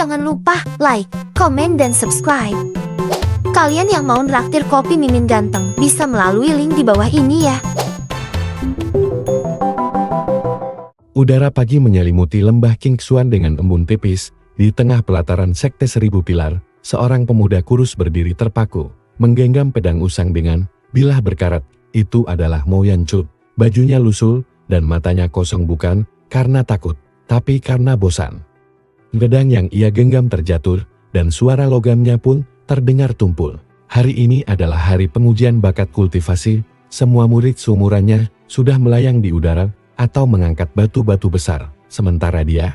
Jangan lupa like, komen, dan subscribe. Kalian yang mau nraktir kopi Mimin Ganteng bisa melalui link di bawah ini ya. Udara pagi menyelimuti lembah Kingsuan dengan embun tipis. Di tengah pelataran Sekte Seribu Pilar, seorang pemuda kurus berdiri terpaku, menggenggam pedang usang dengan bilah berkarat. Itu adalah Mo Yanchu. Bajunya lusuh dan matanya kosong, bukan karena takut, tapi karena bosan. Pedang yang ia genggam terjatuh dan suara logamnya pun terdengar tumpul. Hari ini adalah hari pengujian bakat kultivasi. Semua murid seumurannya sudah melayang di udara atau mengangkat batu-batu besar, sementara dia,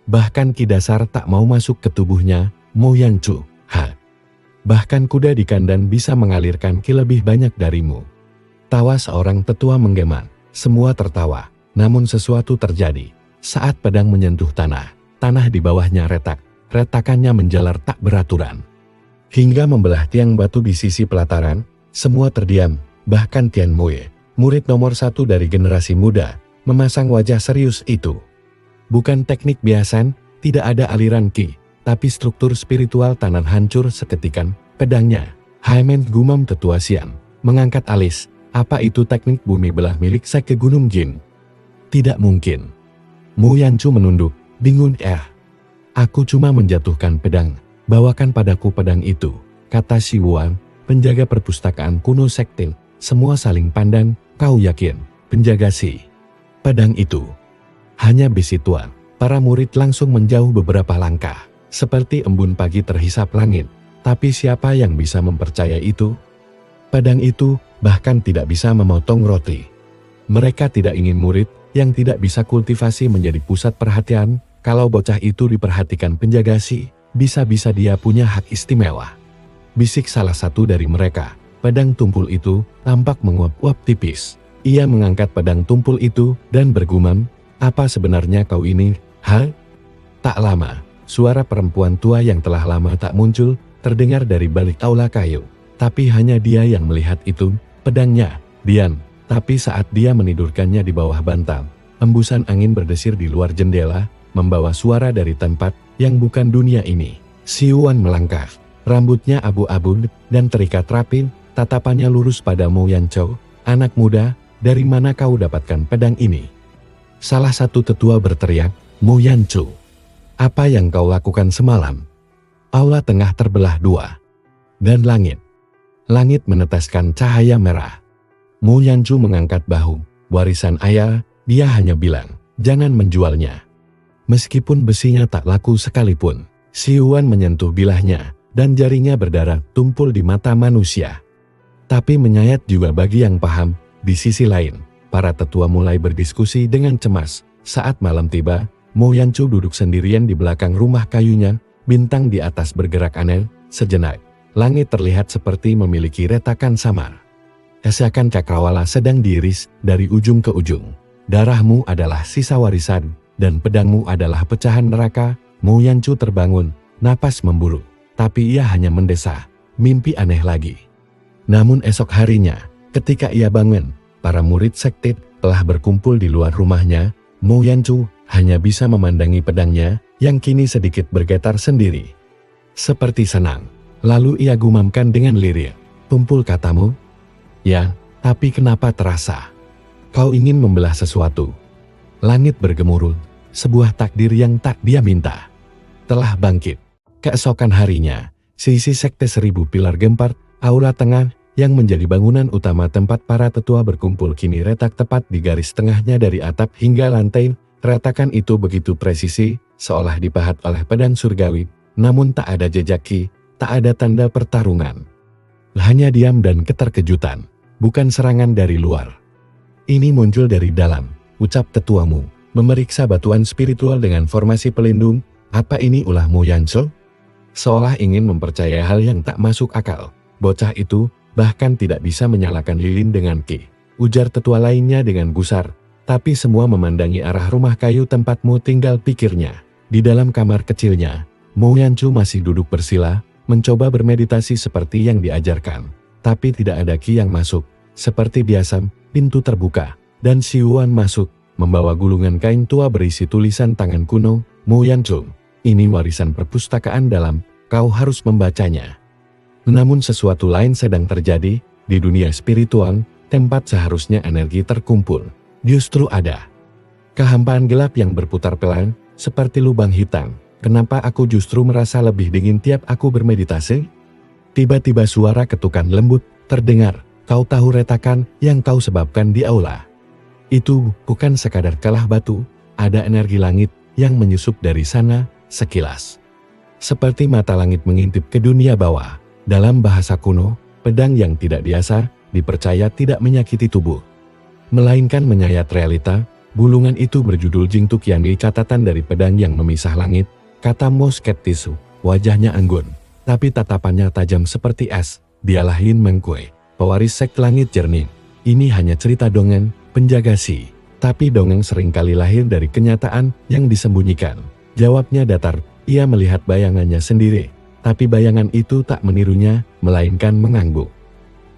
bahkan Ki Dasar tak mau masuk ke tubuhnya. Mo Yanchu, bahkan kuda di kandang bisa mengalirkan ki lebih banyak darimu. Tawa seorang tetua menggema. Semua tertawa, namun sesuatu terjadi. Saat pedang menyentuh tanah, tanah di bawahnya retak. Retakannya menjalar tak beraturan, hingga membelah tiang batu di sisi pelataran. Semua terdiam, bahkan Tian Moe, murid nomor 1 dari generasi muda, memasang wajah serius itu. Bukan teknik biasa, tidak ada aliran ki, tapi struktur spiritual tanah hancur seketikan. Pedangnya, Haimen, gumam tetua Sian, mengangkat alis. Apa itu teknik bumi belah milik Sekte Gunung Jin? Tidak mungkin. Mo Yanchu menunduk, bingung. Aku cuma menjatuhkan pedang. Bawakan padaku pedang itu, kata Si Wuan, penjaga perpustakaan kuno sekte. Semua saling pandang. Kau yakin, penjaga si? Pedang itu hanya besi tuan. Para murid langsung menjauh beberapa langkah, seperti embun pagi terhisap langit. Tapi siapa yang bisa mempercayai itu? Pedang itu bahkan tidak bisa memotong roti. Mereka tidak ingin murid yang tidak bisa kultivasi menjadi pusat perhatian. Kalau bocah itu diperhatikan penjaga si, bisa-bisa dia punya hak istimewa. Bisik salah satu dari mereka. Pedang tumpul itu tampak menguap-uap tipis. Ia mengangkat pedang tumpul itu dan bergumam, apa sebenarnya kau ini? Tak lama, suara perempuan tua yang telah lama tak muncul terdengar dari balik aula kayu. Tapi hanya dia yang melihat itu, pedangnya, diam. Tapi saat dia menidurkannya di bawah bantal, embusan angin berdesir di luar jendela, membawa suara dari tempat yang bukan dunia ini. Si Yuan melangkah, rambutnya abu-abu dan terikat rapi, tatapannya lurus pada Mo Yanchu. Anak muda, dari mana kau dapatkan pedang ini? Salah satu tetua berteriak, Mo Yanchu, apa yang kau lakukan semalam? Aula tengah terbelah dua. Dan langit meneteskan cahaya merah. Mo Yanchu mengangkat bahu. Warisan ayah, dia hanya bilang, jangan menjualnya. Meskipun besinya tak laku sekalipun. Si Yuan menyentuh bilahnya, dan jarinya berdarah tumpul di mata manusia. Tapi menyayat juga bagi yang paham. Di sisi lain, para tetua mulai berdiskusi dengan cemas. Saat malam tiba, Mo Yanchu duduk sendirian di belakang rumah kayunya. Bintang di atas bergerak aneh. Sejenak, langit terlihat seperti memiliki retakan samar. Seakan cakrawala sedang diiris dari ujung ke ujung. Darahmu adalah sisa warisan, dan pedangmu adalah pecahan neraka. Mo Yanchu terbangun, napas memburu. Tapi ia hanya mendesah, mimpi aneh lagi. Namun esok harinya, ketika ia bangun, para murid sekte telah berkumpul di luar rumahnya. Mo Yanchu hanya bisa memandangi pedangnya, yang kini sedikit bergetar sendiri. Seperti senang. Lalu ia gumamkan dengan lirik, tumpul katamu? Ya, tapi kenapa terasa? Kau ingin membelah sesuatu. Langit bergemuruh, sebuah takdir yang tak dia minta telah bangkit. Keesokan harinya, sisi Sekte Seribu Pilar gempar. Aula tengah, yang menjadi bangunan utama tempat para tetua berkumpul, kini retak tepat di garis tengahnya dari atap hingga lantai. Retakan itu begitu presisi, seolah dipahat oleh pedang surgawi. Namun tak ada jejak ki, tak ada tanda pertarungan. Hanya diam dan keterkejutan, bukan serangan dari luar. Ini muncul dari dalam, ucap tetuamu, memeriksa batuan spiritual dengan formasi pelindung. Apa ini ulah Mo Yanchu? Seolah ingin mempercayai hal yang tak masuk akal. Bocah itu bahkan tidak bisa menyalakan lilin dengan ki, ujar tetua lainnya dengan gusar. Tapi semua memandangi arah rumah kayu tempatmu tinggal, pikirnya. Di dalam kamar kecilnya, Mo Yanchu masih duduk bersila, mencoba bermeditasi seperti yang diajarkan. Tapi tidak ada ki yang masuk. Seperti biasa, pintu terbuka, dan Si Yuan masuk, membawa gulungan kain tua berisi tulisan tangan kuno. Mo Yanchu, Ini warisan perpustakaan dalam, kau harus membacanya. Namun sesuatu lain sedang terjadi, di dunia spiritual, tempat seharusnya energi terkumpul. Justru ada kehampaan gelap yang berputar pelan, seperti lubang hitam. Kenapa aku justru merasa lebih dingin tiap aku bermeditasi? Tiba-tiba suara ketukan lembut terdengar. Kau tahu retakan yang kau sebabkan di aula? Itu bukan sekadar kelah batu, ada energi langit yang menyusup dari sana sekilas. Seperti mata langit mengintip ke dunia bawah. Dalam bahasa kuno, pedang yang tidak biasa dipercaya tidak menyakiti tubuh, melainkan menyayat realita. Bulungan itu berjudul Jingtuk Yangi, catatan dari pedang yang memisah langit, kata Mo skeptis. Wajahnya anggun, tapi tatapannya tajam seperti es. Dialah Yin Mengkui, pewaris sek langit jernih. Ini hanya cerita dongeng, penjaga si. Tapi dongeng seringkali lahir dari kenyataan yang disembunyikan. Jawabnya datar, ia melihat bayangannya sendiri. Tapi bayangan itu tak menirunya, melainkan mengangguk.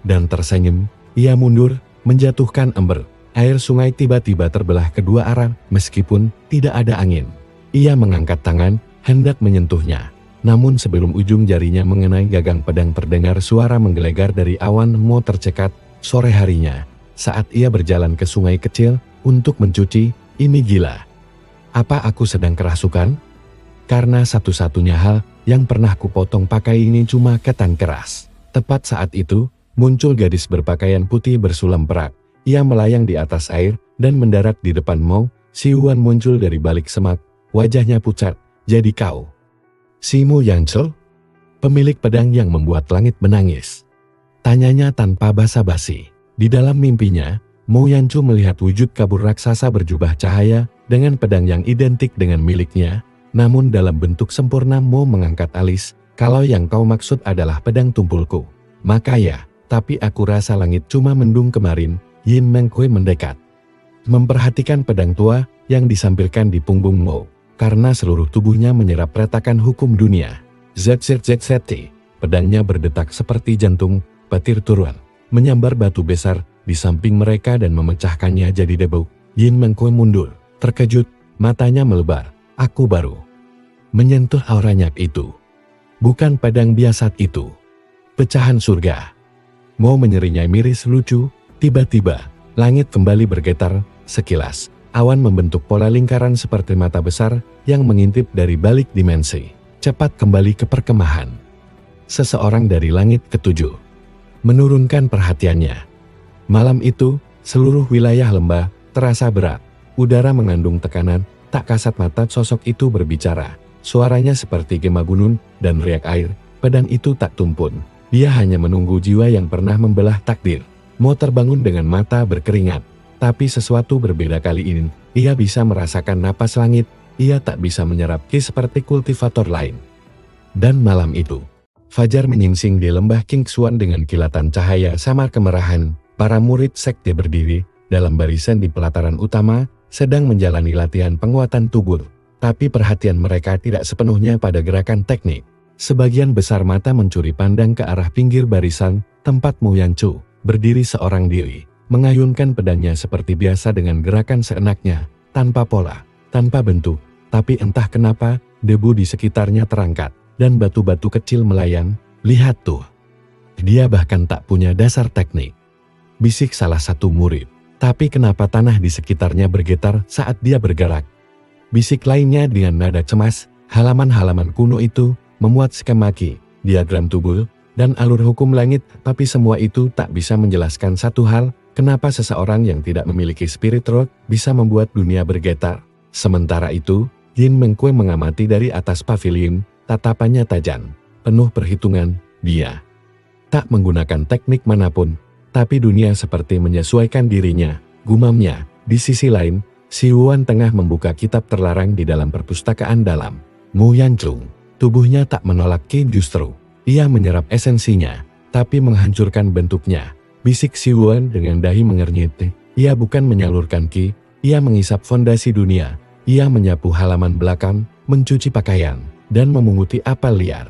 Dan tersenyum, ia mundur, menjatuhkan ember. Air sungai tiba-tiba terbelah kedua arah, meskipun tidak ada angin. Ia mengangkat tangan, hendak menyentuhnya. Namun sebelum ujung jarinya mengenai gagang pedang terdengar suara menggelegar dari awan. Mo tercekat. Sore harinya, saat ia berjalan ke sungai kecil untuk mencuci, ini gila. Apa aku sedang kerasukan? Karena satu-satunya hal yang pernah kupotong pakai ini cuma ketan keras. Tepat saat itu, muncul gadis berpakaian putih bersulam perak. Ia melayang di atas air dan mendarat di depan Mo. Si Wan muncul dari balik semak, wajahnya pucat. Jadi kau si Mo Yancho? Pemilik pedang yang membuat langit menangis. Tanyanya tanpa basa-basi. Di dalam mimpinya, Mo Yancho melihat wujud kabur raksasa berjubah cahaya dengan pedang yang identik dengan miliknya. Namun dalam bentuk sempurna. Mo mengangkat alis. Kalau yang kau maksud adalah pedang tumpulku, maka ya, tapi aku rasa langit cuma mendung kemarin. Yin Mengkui mendekat, memperhatikan pedang tua yang disampirkan di punggung Mo. Karena seluruh tubuhnya menyerap retakan hukum dunia. ZZZZT, pedangnya berdetak seperti jantung. Petir turun, menyambar batu besar di samping mereka dan memecahkannya jadi debu. Yin Mengkui mundur, terkejut, matanya melebar. Aku baru menyentuh auranya itu. Bukan pedang biasa itu. Pecahan surga. Mo menyeringai miris lucu. Tiba-tiba, langit kembali bergetar. Sekilas, awan membentuk pola lingkaran seperti mata besar yang mengintip dari balik dimensi. Cepat kembali ke perkemahan. Seseorang dari langit ketujuh menurunkan perhatiannya. Malam itu, seluruh wilayah lembah terasa berat. Udara mengandung tekanan. Tak kasat mata sosok itu berbicara. Suaranya seperti gema gunung dan riak air. Pedang itu tak tumpun. Dia hanya menunggu jiwa yang pernah membelah takdir. Mo terbangun dengan mata berkeringat. Tapi sesuatu berbeda kali ini. Ia bisa merasakan napas langit. Ia tak bisa menyerap ki seperti kultivator lain. Dan malam itu, fajar menyingsing di lembah Kingxuan dengan kilatan cahaya samar kemerahan. Para murid sekte berdiri dalam barisan di pelataran utama, sedang menjalani latihan penguatan tubuh. Tapi perhatian mereka tidak sepenuhnya pada gerakan teknik. Sebagian besar mata mencuri pandang ke arah pinggir barisan, tempat Mo Yancho berdiri seorang diri, mengayunkan pedangnya seperti biasa dengan gerakan seenaknya, tanpa pola, tanpa bentuk. Tapi entah kenapa, debu di sekitarnya terangkat, dan batu-batu kecil melayang. Lihat tuh. Dia bahkan tak punya dasar teknik. Bisik salah satu murid. Tapi kenapa tanah di sekitarnya bergetar saat dia bergerak? Bisik lainnya dengan nada cemas. Halaman-halaman kuno itu memuat skema ki, diagram tubuh, dan alur hukum langit. Tapi semua itu tak bisa menjelaskan satu hal. Kenapa seseorang yang tidak memiliki spirit rock bisa membuat dunia bergetar? Sementara itu, Yin Mengkui mengamati dari atas pavilion. Tatapannya tajam, penuh perhitungan. Dia tak menggunakan teknik manapun. Tapi dunia seperti menyesuaikan dirinya, gumamnya. Di sisi lain, Si Wan tengah membuka kitab terlarang di dalam perpustakaan dalam. Mo Yancho, tubuhnya tak menolak ki, justru ia menyerap esensinya, tapi menghancurkan bentuknya. Bisik Si Wan dengan dahi mengernyit. Ia bukan menyalurkan ki, ia mengisap fondasi dunia. Ia menyapu halaman belakang, mencuci pakaian, dan memunguti apel liar.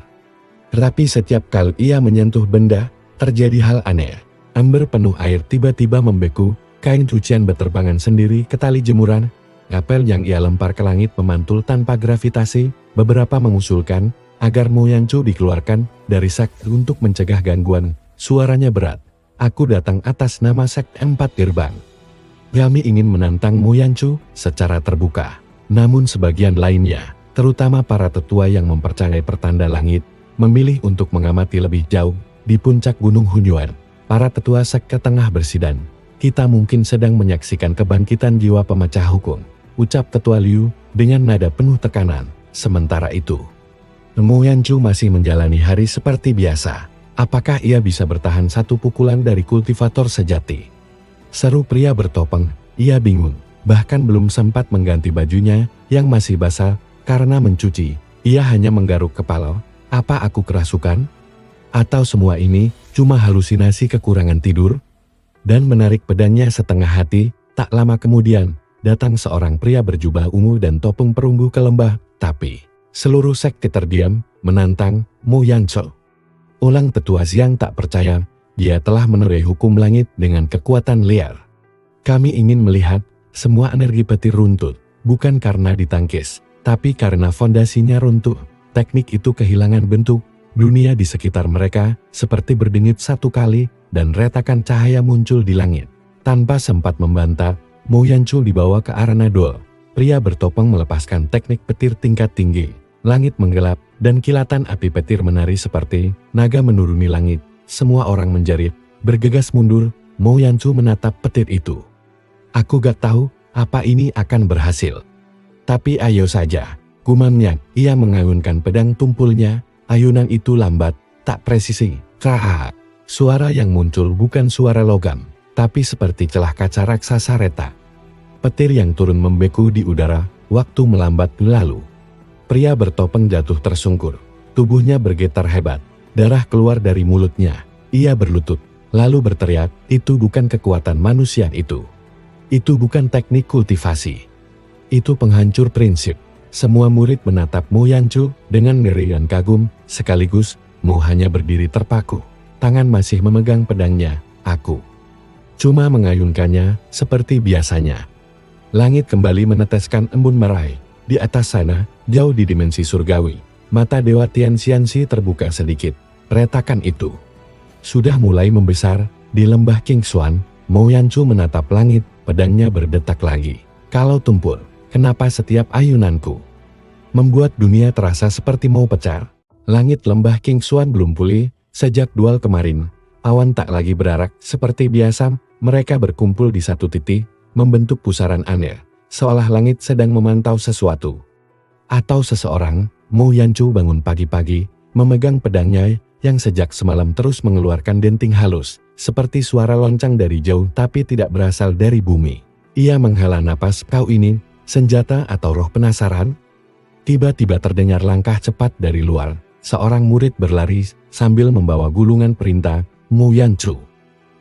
Tapi setiap kali ia menyentuh benda, terjadi hal aneh. Ember penuh air tiba-tiba membeku, kain cucian berterbangan sendiri ke tali jemuran. Apel yang ia lempar ke langit memantul tanpa gravitasi. Beberapa mengusulkan agar Mo Yanchu dikeluarkan dari sekte untuk mencegah gangguan. Suaranya berat. Aku datang atas nama sekte 4 gerbang. Kami ingin menantang Mo Yanchu secara terbuka. Namun sebagian lainnya, terutama para tetua yang mempercayai pertanda langit, memilih untuk mengamati lebih jauh di puncak Gunung Hunyuan. Para tetua sekte tengah bersidang. Kita mungkin sedang menyaksikan kebangkitan jiwa pemecah hukum, ucap tetua Liu dengan nada penuh tekanan. Sementara itu, Mo Yanchu masih menjalani hari seperti biasa. Apakah ia bisa bertahan satu pukulan dari kultivator sejati? Seru pria bertopeng. Ia bingung. Bahkan belum sempat mengganti bajunya yang masih basah karena mencuci. Ia hanya menggaruk kepala. Apa aku kerasukan? Atau semua ini cuma halusinasi kekurangan tidur? Dan menarik pedangnya setengah hati. Tak lama kemudian, datang seorang pria berjubah ungu dan topeng perunggu ke lembah. Tapi, seluruh sekte terdiam, menantang Mo Yanchu. Ulang tetua Xiang tak percaya, dia telah menerai hukum langit dengan kekuatan liar. Kami ingin melihat semua energi petir runtuh, bukan karena ditangkis, tapi karena fondasinya runtuh. Teknik itu kehilangan bentuk, dunia di sekitar mereka seperti berdengit satu kali, dan retakan cahaya muncul di langit. Tanpa sempat membantah, Mo Yanchu dibawa ke arena duel. Pria bertopeng melepaskan teknik petir tingkat tinggi. Langit menggelap, dan kilatan api petir menari seperti naga menuruni langit. Semua orang menjerit, bergegas mundur. Mo Yanchu menatap petir itu. Aku gak tahu apa ini akan berhasil. Tapi ayo saja, gumamnya. Ia mengayunkan pedang tumpulnya. Ayunan itu lambat, tak presisi. Kah! Suara yang muncul bukan suara logam, tapi seperti celah kaca raksasa retak. Petir yang turun membeku di udara, waktu melambat berlalu. Pria bertopeng jatuh tersungkur. Tubuhnya bergetar hebat. Darah keluar dari mulutnya. Ia berlutut, lalu berteriak, itu bukan kekuatan manusia itu. Itu bukan teknik kultivasi. Itu penghancur prinsip. Semua murid menatap Mo Yanchu dengan ngeri dan kagum, sekaligus Mo hanya berdiri terpaku. Tangan masih memegang pedangnya. Aku cuma mengayunkannya seperti biasanya. Langit kembali meneteskan embun merai. Di atas sana, jauh di dimensi surgawi, mata Dewa Tianxianxi terbuka sedikit. Retakan itu sudah mulai membesar. Di lembah Qingshuan, Mo Yanchu menatap langit, pedangnya berdetak lagi. Kalau tumpul, kenapa setiap ayunanku membuat dunia terasa seperti mau pecah? Langit lembah Qingshuan belum pulih sejak duel kemarin. Awan tak lagi berarak seperti biasa. Mereka berkumpul di satu titik, membentuk pusaran aneh, seolah langit sedang memantau sesuatu. Atau seseorang. Mo Yanchu bangun pagi-pagi, memegang pedangnya yang sejak semalam terus mengeluarkan denting halus, seperti suara lonceng dari jauh tapi tidak berasal dari bumi. Ia menghela napas, kau ini, senjata atau roh penasaran? Tiba-tiba terdengar langkah cepat dari luar. Seorang murid berlari sambil membawa gulungan perintah. Mo Yanchu,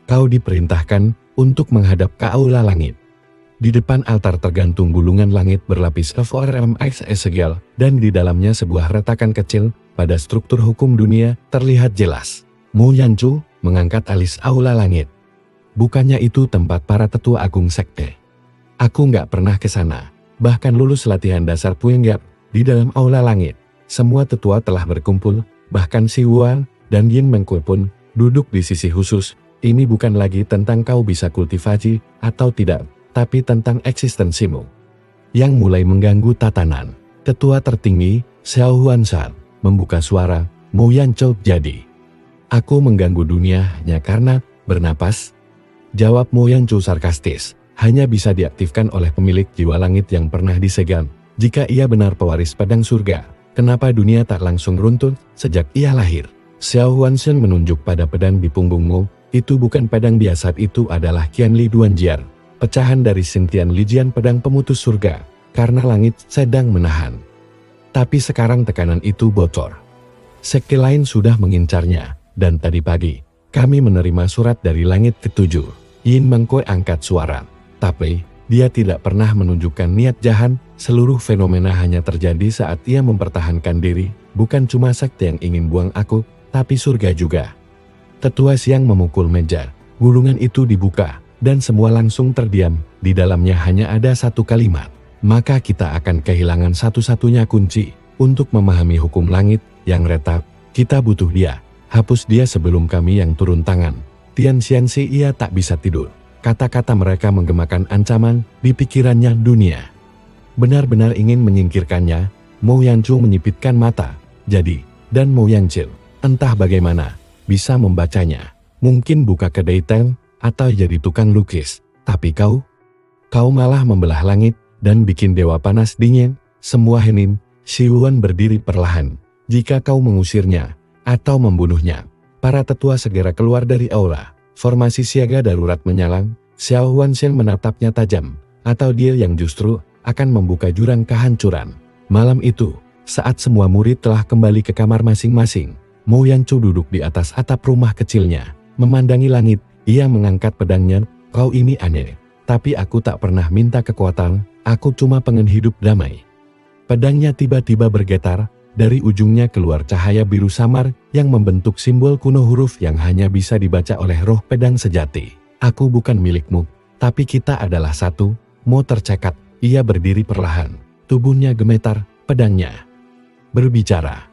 kau diperintahkan untuk menghadap ke aula langit. Di depan altar tergantung gulungan langit berlapis FORMX segel, dan di dalamnya sebuah retakan kecil. Pada struktur hukum dunia terlihat jelas. Mo Yanchu mengangkat alis aula langit. Bukannya itu tempat para tetua agung sekte. Aku nggak pernah ke sana. Bahkan lulus latihan dasar Puyenggap di dalam aula langit. Semua tetua telah berkumpul, bahkan Si Wuan dan Yin Mengkui pun duduk di sisi khusus. Ini bukan lagi tentang kau bisa kultivasi atau tidak, tapi tentang eksistensimu. Yang mulai mengganggu tatanan. Tetua tertinggi, Xiao Huanshan, membuka suara, Mo Yanchu jadi. Aku mengganggu dunia hanya karena bernapas? Jawab Mo Yanchu sarkastis. Hanya bisa diaktifkan oleh pemilik jiwa langit yang pernah disegel. Jika ia benar pewaris pedang surga, kenapa dunia tak langsung runtuh sejak ia lahir? Xiao Huanshan menunjuk pada pedang di punggungmu. Itu bukan pedang biasa, itu adalah Qianli Duanjian, pecahan dari Xingtian Lijian, pedang pemutus surga, karena langit sedang menahan. Tapi sekarang tekanan itu bocor. Sekte lain sudah mengincarnya, dan tadi pagi, kami menerima surat dari langit ketujuh. Yin Mengkui angkat suara, tapi dia tidak pernah menunjukkan niat jahat. Seluruh fenomena hanya terjadi saat ia mempertahankan diri. Bukan cuma sekte yang ingin buang aku, tapi surga juga. Tetua Xiang memukul meja. Gulungan itu dibuka, dan semua langsung terdiam. Di dalamnya hanya ada satu kalimat. maka kita akan kehilangan satu-satunya kunci untuk memahami hukum langit yang retap. Kita butuh dia. Hapus dia sebelum kami yang turun tangan. Tian Xianxi, ia tak bisa tidur. Kata-kata mereka menggemakan ancaman di pikirannya. Dunia benar-benar ingin menyingkirkannya. Mo Yanchu menyipitkan mata. Jadi, dan Mo Yanchu, entah bagaimana, bisa membacanya. Mungkin buka kedai teh, atau jadi tukang lukis. Tapi kau malah membelah langit, dan bikin dewa panas dingin. Semua hening. Siwuan berdiri perlahan. Jika kau mengusirnya, atau membunuhnya, para tetua segera keluar dari aula. Formasi siaga darurat menyalang. Xiao Huanshen menatapnya tajam. Atau dia yang justru akan membuka jurang kehancuran. Malam itu, saat semua murid telah kembali ke kamar masing-masing, Mo Yanchu duduk di atas atap rumah kecilnya. Memandangi langit, ia mengangkat pedangnya. Kau ini aneh. Tapi aku tak pernah minta kekuatan, aku cuma pengen hidup damai. Pedangnya tiba-tiba bergetar, dari ujungnya keluar cahaya biru samar yang membentuk simbol kuno, huruf yang hanya bisa dibaca oleh roh pedang sejati. Aku bukan milikmu, tapi kita adalah satu. Mo tercekat, ia berdiri perlahan. Tubuhnya gemetar, pedangnya berbicara.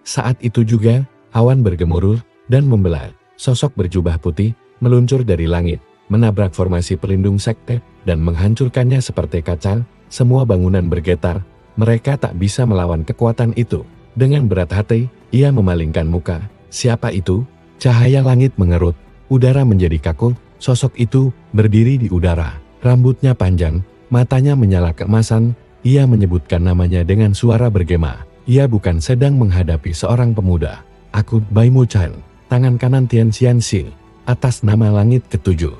Saat itu juga, awan bergemuruh dan membelah. Sosok berjubah putih meluncur dari langit, menabrak formasi pelindung sekte dan menghancurkannya seperti kaca. Semua bangunan bergetar. Mereka tak bisa melawan kekuatan itu. Dengan berat hati, ia memalingkan muka. Siapa itu? Cahaya langit mengerut. Udara menjadi kaku. Sosok itu berdiri di udara. Rambutnya panjang, matanya menyala keemasan. Ia menyebutkan namanya dengan suara bergema. Ia bukan sedang menghadapi seorang pemuda. Aku Bai Muchen, tangan kanan Tian Xianxi, atas nama langit ketujuh.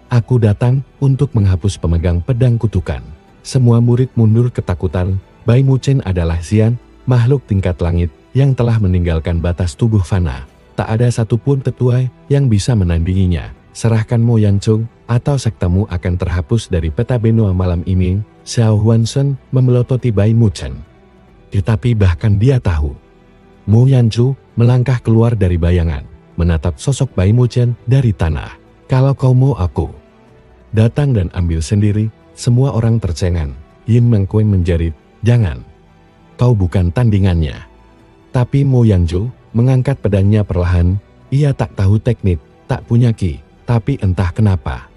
Aku datang untuk menghapus pemegang pedang kutukan. Semua murid mundur ketakutan. Bai Muchen adalah Xian, makhluk tingkat langit, yang telah meninggalkan batas tubuh fana. Tak ada satupun tetua yang bisa menandinginya. Serahkan Mo Yanchu, atau sektamu akan terhapus dari peta benua malam ini. Xiao Huanshen memelototi Bai Muchen. Tetapi bahkan dia tahu. Mo Yanchu melangkah keluar dari bayangan, menatap sosok Bai Muchen dari tanah. Kalau kau mau aku datang dan ambil sendiri, semua orang tercengang. Yin Mengkuan menjerit, jangan. Kau bukan tandingannya. Tapi Mo Yanchu mengangkat pedangnya perlahan. Ia tak tahu teknik, tak punya ki, tapi entah kenapa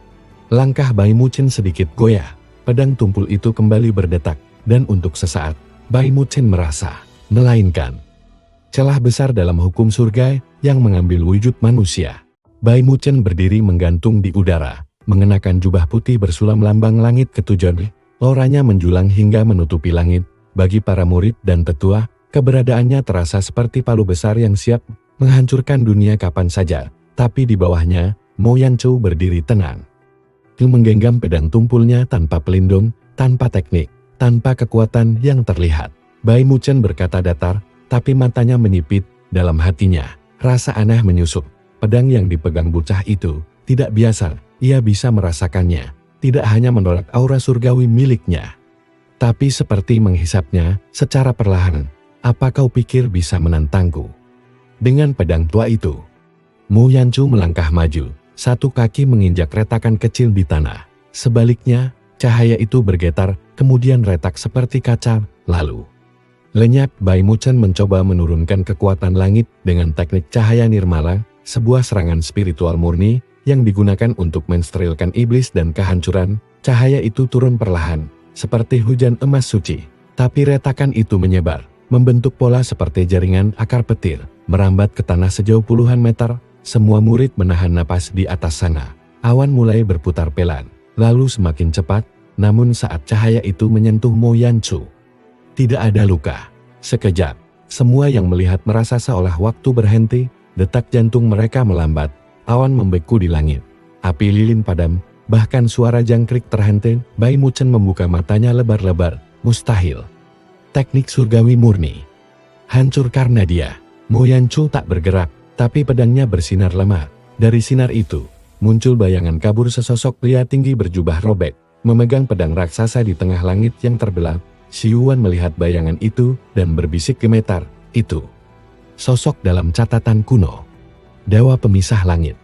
langkah Bai Muchen sedikit goyah. Pedang tumpul itu kembali berdetak, dan untuk sesaat, Bai Muchen merasa, melainkan celah besar dalam hukum surga yang mengambil wujud manusia. Bai Muchen berdiri menggantung di udara, mengenakan jubah putih bersulam lambang langit ketujuh. Auranya menjulang hingga menutupi langit. Bagi para murid dan tetua, keberadaannya terasa seperti palu besar yang siap menghancurkan dunia kapan saja. Tapi di bawahnya, Mo Yanchu berdiri tenang. Dia menggenggam pedang tumpulnya tanpa pelindung, tanpa teknik, tanpa kekuatan yang terlihat. Bai Muchen berkata datar, tapi matanya menyipit. Dalam hatinya, rasa aneh menyusup. Pedang yang dipegang bocah itu tidak biasa. Ia bisa merasakannya. Tidak hanya menolak aura surgawi miliknya, tapi seperti menghisapnya secara perlahan. Apa kau pikir bisa menantangku dengan pedang tua itu? Mo Yanchu melangkah maju. Satu kaki menginjak retakan kecil di tanah. Sebaliknya, cahaya itu bergetar, kemudian retak seperti kaca. Lalu, lenyap. Bai Muchen mencoba menurunkan kekuatan langit dengan teknik cahaya nirmala, sebuah serangan spiritual murni yang digunakan untuk mensterilkan iblis dan kehancuran. Cahaya itu turun perlahan, seperti hujan emas suci. Tapi retakan itu menyebar, membentuk pola seperti jaringan akar petir, merambat ke tanah sejauh puluhan meter. Semua murid menahan napas di atas sana. Awan mulai berputar pelan, lalu semakin cepat. Namun saat cahaya itu menyentuh Mo Yanchu, tidak ada luka. Sekejap, semua yang melihat merasa seolah waktu berhenti. Detak jantung mereka melambat. Awan membeku di langit. Api lilin padam, bahkan suara jangkrik terhenti. Bai Muchen membuka matanya lebar-lebar. Mustahil. Teknik surgawi murni hancur karena dia. Mo Yanchu tak bergerak, tapi pedangnya bersinar lemah. Dari sinar itu, muncul bayangan kabur sesosok pria tinggi berjubah robek, memegang pedang raksasa di tengah langit yang terbelah. Siuan melihat bayangan itu dan berbisik gemetar, itu sosok dalam catatan kuno, dewa pemisah langit.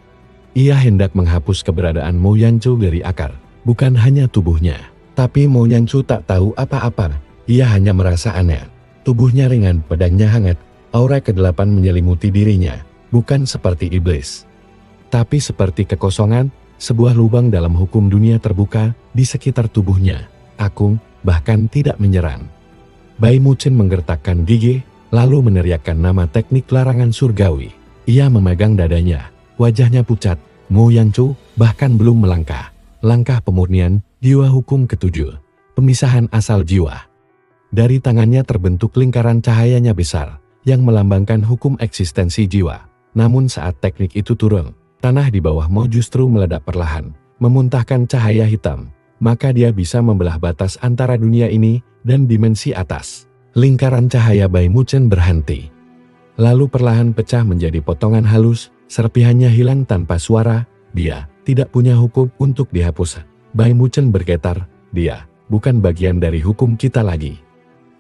Ia hendak menghapus keberadaan Mo Yanchu dari akar, bukan hanya tubuhnya, Tapi Mo Yanchu tak tahu apa-apa, ia hanya merasa aneh. Tubuhnya ringan, pedangnya hangat, aura ke-8 menyelimuti dirinya, bukan seperti iblis. Tapi seperti kekosongan, sebuah lubang dalam hukum dunia terbuka di sekitar tubuhnya. Agung, bahkan tidak menyerang. Bai Muchen menggertakkan gigi, lalu meneriakkan nama teknik larangan surgawi. Ia memegang dadanya, wajahnya pucat. Mo Yanchu bahkan belum melangkah. Langkah pemurnian, jiwa hukum ke-7. Pemisahan asal jiwa. Dari tangannya terbentuk lingkaran cahayanya besar, yang melambangkan hukum eksistensi jiwa. Namun saat teknik itu turun, tanah di bawah Mo justru meledak perlahan, memuntahkan cahaya hitam. Maka dia bisa membelah batas antara dunia ini dan dimensi atas. Lingkaran cahaya Bai Muchen berhenti. Lalu perlahan pecah menjadi potongan halus, serpihannya hilang tanpa suara. Dia tidak punya hukum untuk dihapus. Bai Muchen bergetar, dia bukan bagian dari hukum kita lagi.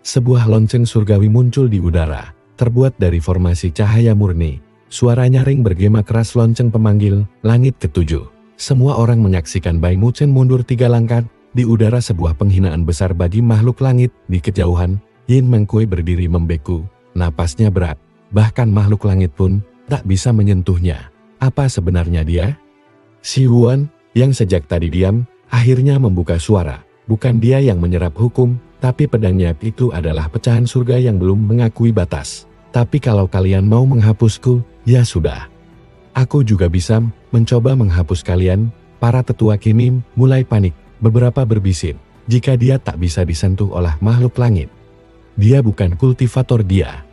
Sebuah lonceng surgawi muncul di udara, terbuat dari formasi cahaya murni. Suara nyaring bergema keras lonceng pemanggil, langit ke-7. Semua orang menyaksikan Bai Muchen mundur 3 langkah, di udara sebuah penghinaan besar bagi makhluk langit. Di kejauhan, Yin Mengkui berdiri membeku, napasnya berat. Bahkan makhluk langit pun tak bisa menyentuhnya. Apa sebenarnya dia? Si Huan, yang sejak tadi diam, akhirnya membuka suara. Bukan dia yang menyerap hukum, tapi pedangnya itu adalah pecahan surga yang belum mengakui batas. Tapi kalau kalian mau menghapusku, ya sudah. Aku juga bisa mencoba menghapus kalian. Para tetua kini mulai panik, beberapa berbisin, jika dia tak bisa disentuh oleh makhluk langit. Dia bukan kultivator dia.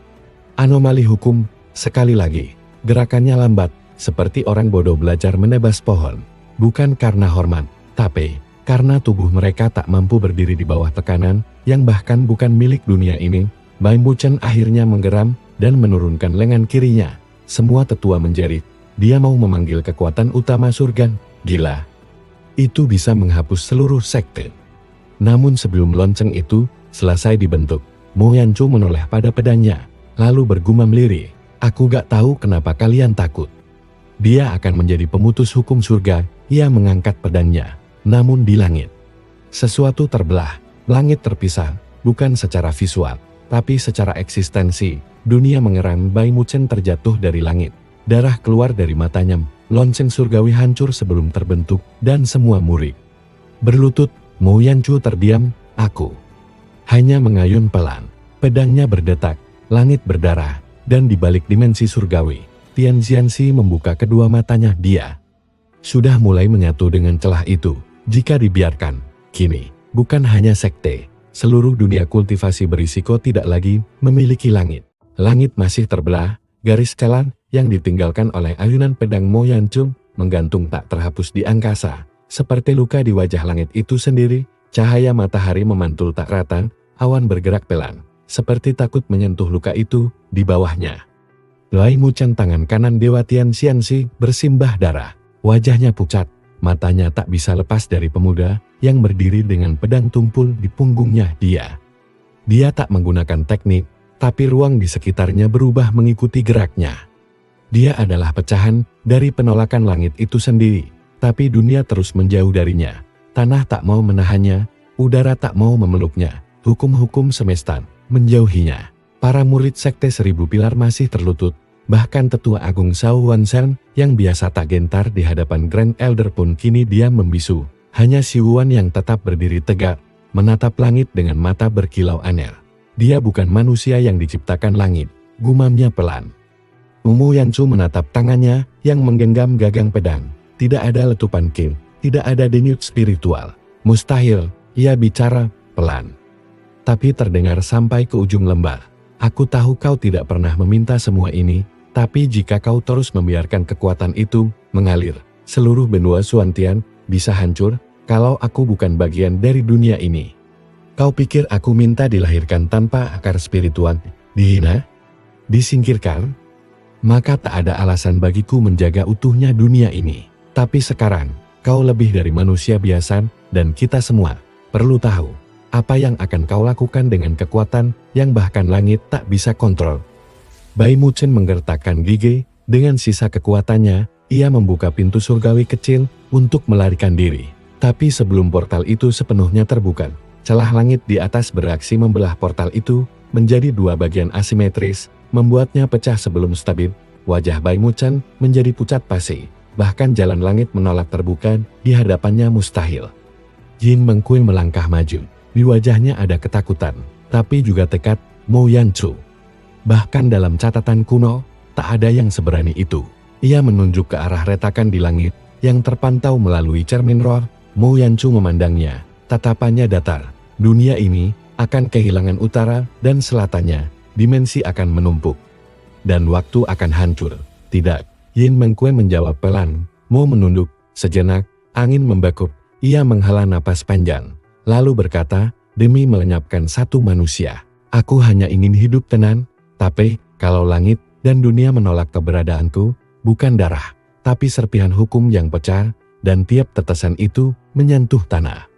Anomali hukum, sekali lagi, gerakannya lambat, seperti orang bodoh belajar menebas pohon. Bukan karena hormat, tapi karena tubuh mereka tak mampu berdiri di bawah tekanan, yang bahkan bukan milik dunia ini. Bai Muchen akhirnya menggeram, dan menurunkan lengan kirinya. Semua tetua menjerit, dia mau memanggil kekuatan utama surga. Gila. Itu bisa menghapus seluruh sekte. Namun sebelum lonceng itu selesai dibentuk, Mo Yanchu menoleh pada pedangnya, lalu bergumam lirih, aku gak tahu kenapa kalian takut. Dia akan menjadi pemutus hukum surga. Ia mengangkat pedangnya. Namun di langit, sesuatu terbelah. Langit terpisah, bukan secara visual, tapi secara eksistensi. Dunia mengerang. Bai Muchen terjatuh dari langit. Darah keluar dari matanya. Lonceng surgawi hancur sebelum terbentuk, dan semua murid berlutut. Mo Yanchu terdiam. Aku hanya mengayun pelan. Pedangnya berdetak, langit berdarah, dan di balik dimensi surgawi, Tian Xianxi membuka kedua matanya. Dia sudah mulai menyatu dengan celah itu. Jika dibiarkan, kini bukan hanya sekte, seluruh dunia kultivasi berisiko tidak lagi memiliki langit. Langit masih terbelah, garis jalan yang ditinggalkan oleh ayunan pedang Mo Yanchu menggantung tak terhapus di angkasa. Seperti luka di wajah langit itu sendiri, cahaya matahari memantul tak rata, awan bergerak pelan, seperti takut menyentuh luka itu di bawahnya. Bai Muchen, tangan kanan Dewa Tian Xianxi, bersimbah darah. Wajahnya pucat, matanya tak bisa lepas dari pemuda yang berdiri dengan pedang tumpul di punggungnya. Dia tak menggunakan teknik, tapi ruang di sekitarnya berubah mengikuti geraknya. Dia adalah pecahan dari penolakan langit itu sendiri, tapi dunia terus menjauh darinya. Tanah tak mau menahannya, udara tak mau memeluknya, hukum-hukum semesta menjauhinya. Para murid sekte 1000 pilar masih terlutut, bahkan tetua agung Shao Huanshan yang biasa tak gentar di hadapan Grand Elder pun kini diam membisu. Hanya Si Huan yang tetap berdiri tegak, menatap langit dengan mata berkilau aneh. Dia bukan manusia yang diciptakan langit, gumamnya pelan. Mo Yanchu menatap tangannya yang menggenggam gagang pedang. Tidak ada letupan ki, tidak ada denyut spiritual. Mustahil, ia bicara pelan, tapi terdengar sampai ke ujung lembah. Aku tahu kau tidak pernah meminta semua ini, tapi jika kau terus membiarkan kekuatan itu mengalir, seluruh benua Xuantian bisa hancur. Kalau aku bukan bagian dari dunia ini, kau pikir aku minta dilahirkan tanpa akar spiritual, dihina, disingkirkan? Maka tak ada alasan bagiku menjaga utuhnya dunia ini. Tapi sekarang, kau lebih dari manusia biasa, dan kita semua perlu tahu apa yang akan kau lakukan dengan kekuatan yang bahkan langit tak bisa kontrol. Bai Muchen menggertakkan gigi, dengan sisa kekuatannya, ia membuka pintu surgawi kecil untuk melarikan diri. Tapi sebelum portal itu sepenuhnya terbuka, celah langit di atas bereaksi membelah portal itu menjadi dua bagian asimetris, membuatnya pecah sebelum stabil. Wajah Bai Muchan menjadi pucat pasi, bahkan jalan langit menolak terbuka di hadapannya mustahil. Yin Mengkui melangkah maju, di wajahnya ada ketakutan, tapi juga tekad. Mo Yanchu. Bahkan dalam catatan kuno, tak ada yang seberani itu. Ia menunjuk ke arah retakan di langit yang terpantau melalui cermin roh. Mo Yanchu memandangnya, tatapannya datar. Dunia ini akan kehilangan utara dan selatannya, dimensi akan menumpuk. Dan waktu akan hancur. Tidak, Yin Mengkui menjawab pelan. Mo menunduk, sejenak, angin membakuk. Ia menghela napas panjang, lalu berkata, demi melenyapkan satu manusia, aku hanya ingin hidup tenang, tapi kalau langit dan dunia menolak keberadaanku, bukan darah, tapi serpihan hukum yang pecah, dan tiap tetesan itu menyentuh tanah.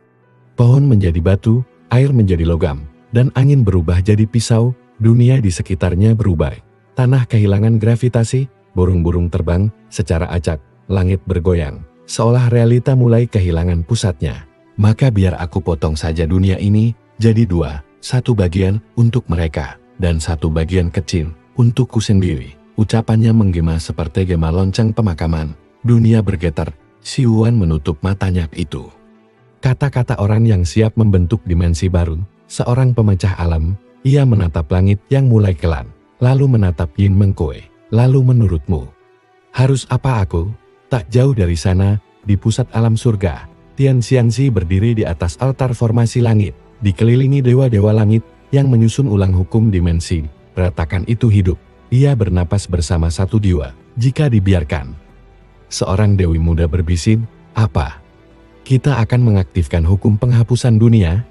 Pohon menjadi batu, air menjadi logam, dan angin berubah jadi pisau, dunia di sekitarnya berubah. Tanah kehilangan gravitasi, burung-burung terbang secara acak, langit bergoyang, seolah realita mulai kehilangan pusatnya. Maka biar aku potong saja dunia ini jadi dua. Satu bagian untuk mereka, dan satu bagian kecil untukku sendiri. Ucapannya menggema seperti gema lonceng pemakaman. Dunia bergetar, Si Yuan menutup matanya itu. Kata-kata orang yang siap membentuk dimensi baru, seorang pemecah alam. Ia menatap langit yang mulai kelam, lalu menatap Yin Mengkui. Lalu menurutmu, harus apa aku? Tak jauh dari sana, di pusat alam surga, Tian Xianxi berdiri di atas altar formasi langit. Dikelilingi dewa-dewa langit yang menyusun ulang hukum dimensi, retakan itu hidup. Ia bernapas bersama satu jiwa, jika dibiarkan. Seorang dewi muda berbisik, apa? Kita akan mengaktifkan hukum penghapusan dunia?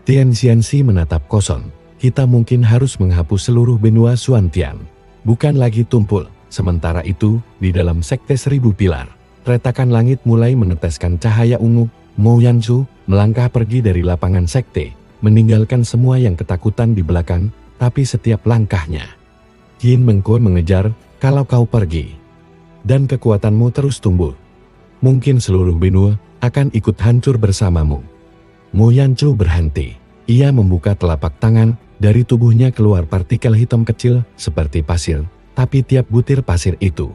Tian Xianxi menatap kosong. Kita mungkin harus menghapus seluruh benua Xuantian. Bukan lagi tumpul. Sementara itu, di dalam sekte 1000 pilar, retakan langit mulai meneteskan cahaya ungu. Mo Yanchu melangkah pergi dari lapangan sekte, meninggalkan semua yang ketakutan di belakang, tapi setiap langkahnya. Yin Mengkui mengejar, kalau kau pergi, dan kekuatanmu terus tumbuh, mungkin seluruh benua akan ikut hancur bersamamu. Mo Yanchu berhenti. Ia membuka telapak tangan, dari tubuhnya keluar partikel hitam kecil seperti pasir, tapi tiap butir pasir itu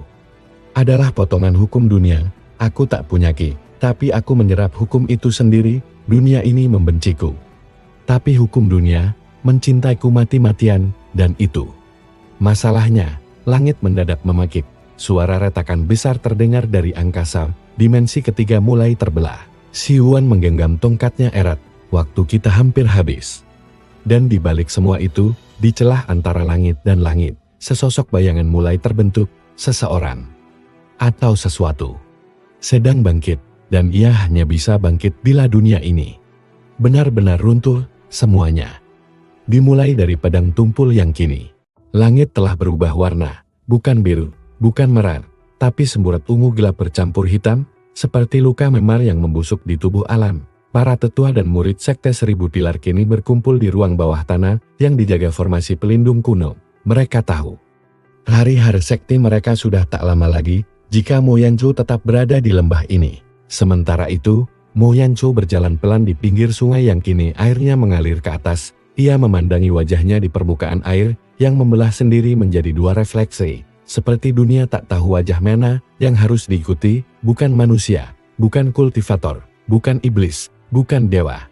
adalah potongan hukum dunia. Aku tak punya ki. Tapi aku menyerap hukum itu sendiri, dunia ini membenciku. Tapi hukum dunia, mencintaiku mati-matian, dan itu. Masalahnya, langit mendadak memakik, suara retakan besar terdengar dari angkasa, dimensi ketiga mulai terbelah. Si Yuan menggenggam tongkatnya erat, waktu kita hampir habis. Dan di balik semua itu, di celah antara langit dan langit, sesosok bayangan mulai terbentuk, seseorang atau sesuatu sedang bangkit. Dan ia hanya bisa bangkit bila dunia ini benar-benar runtuh semuanya. Dimulai dari padang tumpul yang kini, langit telah berubah warna, bukan biru, bukan merah, tapi semburat ungu gelap bercampur hitam, seperti luka memar yang membusuk di tubuh alam. Para tetua dan murid sekte 1000 pilar kini berkumpul di ruang bawah tanah yang dijaga formasi pelindung kuno. Mereka tahu, hari-hari sekte mereka sudah tak lama lagi, jika Mo Yanchu tetap berada di lembah ini. Sementara itu, Mo Yanchu berjalan pelan di pinggir sungai yang kini airnya mengalir ke atas. Ia memandangi wajahnya di permukaan air yang membelah sendiri menjadi dua refleksi. Seperti dunia tak tahu wajah mana yang harus diikuti, bukan manusia, bukan kultivator, bukan iblis, bukan dewa.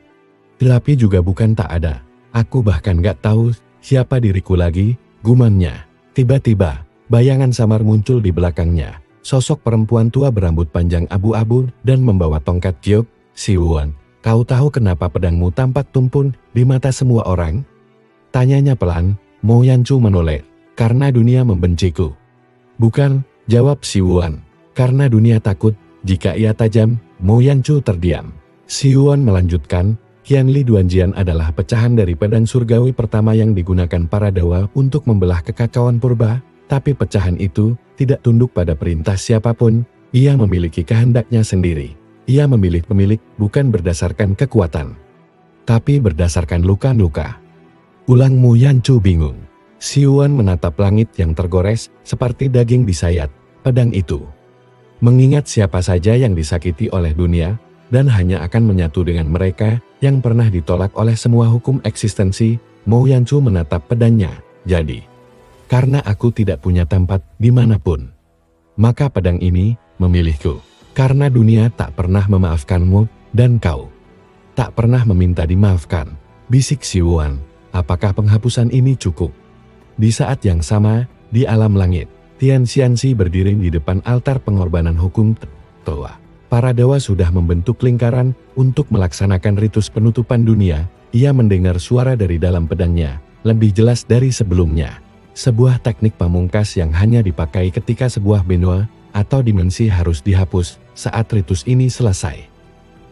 Tetapi juga bukan tak ada. Aku bahkan gak tahu siapa diriku lagi, gumannya. Tiba-tiba, bayangan samar muncul di belakangnya. Sosok perempuan tua berambut panjang abu-abu dan membawa tongkat giok. Si Yuan, kau tahu kenapa pedangmu tampak tumpul di mata semua orang? Tanyanya pelan. Mo Yanchu menoleh. Karena dunia membenciku. Bukan, jawab Si Yuan. Karena dunia takut, jika ia tajam. Mo Yanchu terdiam. Si Yuan melanjutkan, Qianli Duanjian adalah pecahan dari pedang surgawi pertama yang digunakan para dewa untuk membelah kekacauan purba. Tapi pecahan itu tidak tunduk pada perintah siapapun, ia memiliki kehendaknya sendiri. Ia memilih pemilik bukan berdasarkan kekuatan, tapi berdasarkan luka-luka. Ulang Mo Yanchu bingung. Si Yuan menatap langit yang tergores seperti daging disayat pedang itu. Mengingat siapa saja yang disakiti oleh dunia, dan hanya akan menyatu dengan mereka yang pernah ditolak oleh semua hukum eksistensi. Mo Yanchu menatap pedangnya. Jadi, karena aku tidak punya tempat dimanapun, maka pedang ini memilihku. Karena dunia tak pernah memaafkanmu, dan kau tak pernah meminta dimaafkan, bisik Siwuan. Apakah penghapusan ini cukup? Di saat yang sama, di alam langit, Tian Xianxi berdiri di depan altar pengorbanan hukum Toa. Para dewa sudah membentuk lingkaran untuk melaksanakan ritus penutupan dunia. Ia mendengar suara dari dalam pedangnya, lebih jelas dari sebelumnya. Sebuah teknik pamungkas yang hanya dipakai ketika sebuah benua atau dimensi harus dihapus saat ritus ini selesai.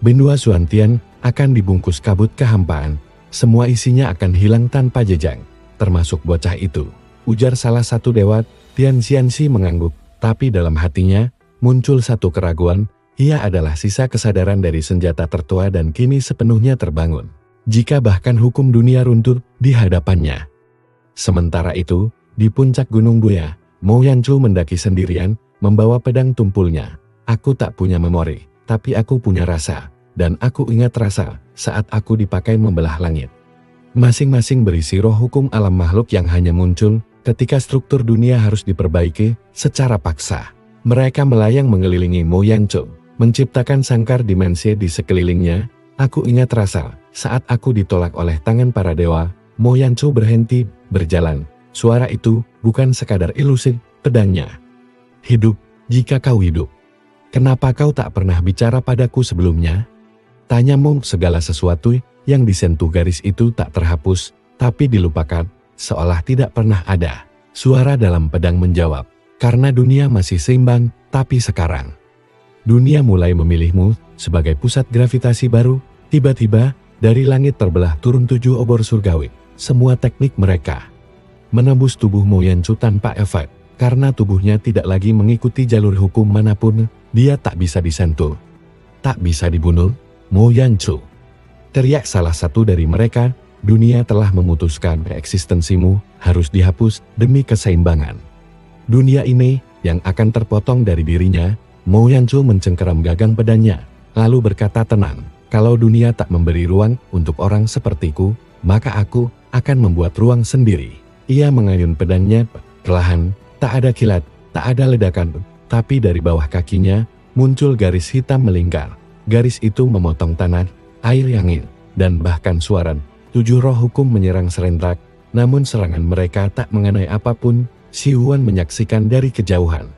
Benua Xuantian akan dibungkus kabut kehampaan. Semua isinya akan hilang tanpa jejak, termasuk bocah itu. Ujar salah satu dewa. Tian Xianxi mengangguk, tapi dalam hatinya muncul satu keraguan. Ia adalah sisa kesadaran dari senjata tertua dan kini sepenuhnya terbangun. Jika bahkan hukum dunia runtuh di hadapannya. Sementara itu, di puncak Gunung Buya, Mo Yanchu mendaki sendirian, membawa pedang tumpulnya. Aku tak punya memori, tapi aku punya rasa. Dan aku ingat rasa saat aku dipakai membelah langit. Masing-masing berisi roh hukum alam makhluk yang hanya muncul ketika struktur dunia harus diperbaiki secara paksa. Mereka melayang mengelilingi Mo Yanchu, menciptakan sangkar dimensi di sekelilingnya. Aku ingat rasa saat aku ditolak oleh tangan para dewa. Mo Yanchu berhenti berjalan. Suara itu bukan sekadar ilusi, pedangnya hidup. Jika kau hidup, kenapa kau tak pernah bicara padaku sebelumnya? Tanya Mo. Segala sesuatu yang disentuh garis itu tak terhapus, tapi dilupakan, seolah tidak pernah ada. Suara dalam pedang menjawab, karena dunia masih seimbang, tapi sekarang dunia mulai memilihmu sebagai pusat gravitasi baru. Tiba-tiba, dari langit terbelah turun 7 obor surgawi. Semua teknik mereka menembus tubuh Mo Yanchu tanpa efek. Karena tubuhnya tidak lagi mengikuti jalur hukum manapun, dia tak bisa disentuh. Tak bisa dibunuh, Mo Yanchu. Teriak salah satu dari mereka, dunia telah memutuskan eksistensimu harus dihapus demi keseimbangan dunia ini yang akan terpotong dari dirinya. Mo Yanchu mencengkeram gagang pedangnya, lalu berkata tenang, kalau dunia tak memberi ruang untuk orang sepertiku, maka aku akan membuat ruang sendiri. Ia mengayun pedangnya perlahan, tak ada kilat, tak ada ledakan, tapi dari bawah kakinya muncul garis hitam melingkar. Garis itu memotong tanah, air, angin, dan bahkan suara. 7 roh hukum menyerang serentak, namun serangan mereka tak mengenai apapun. Siwuan menyaksikan dari kejauhan.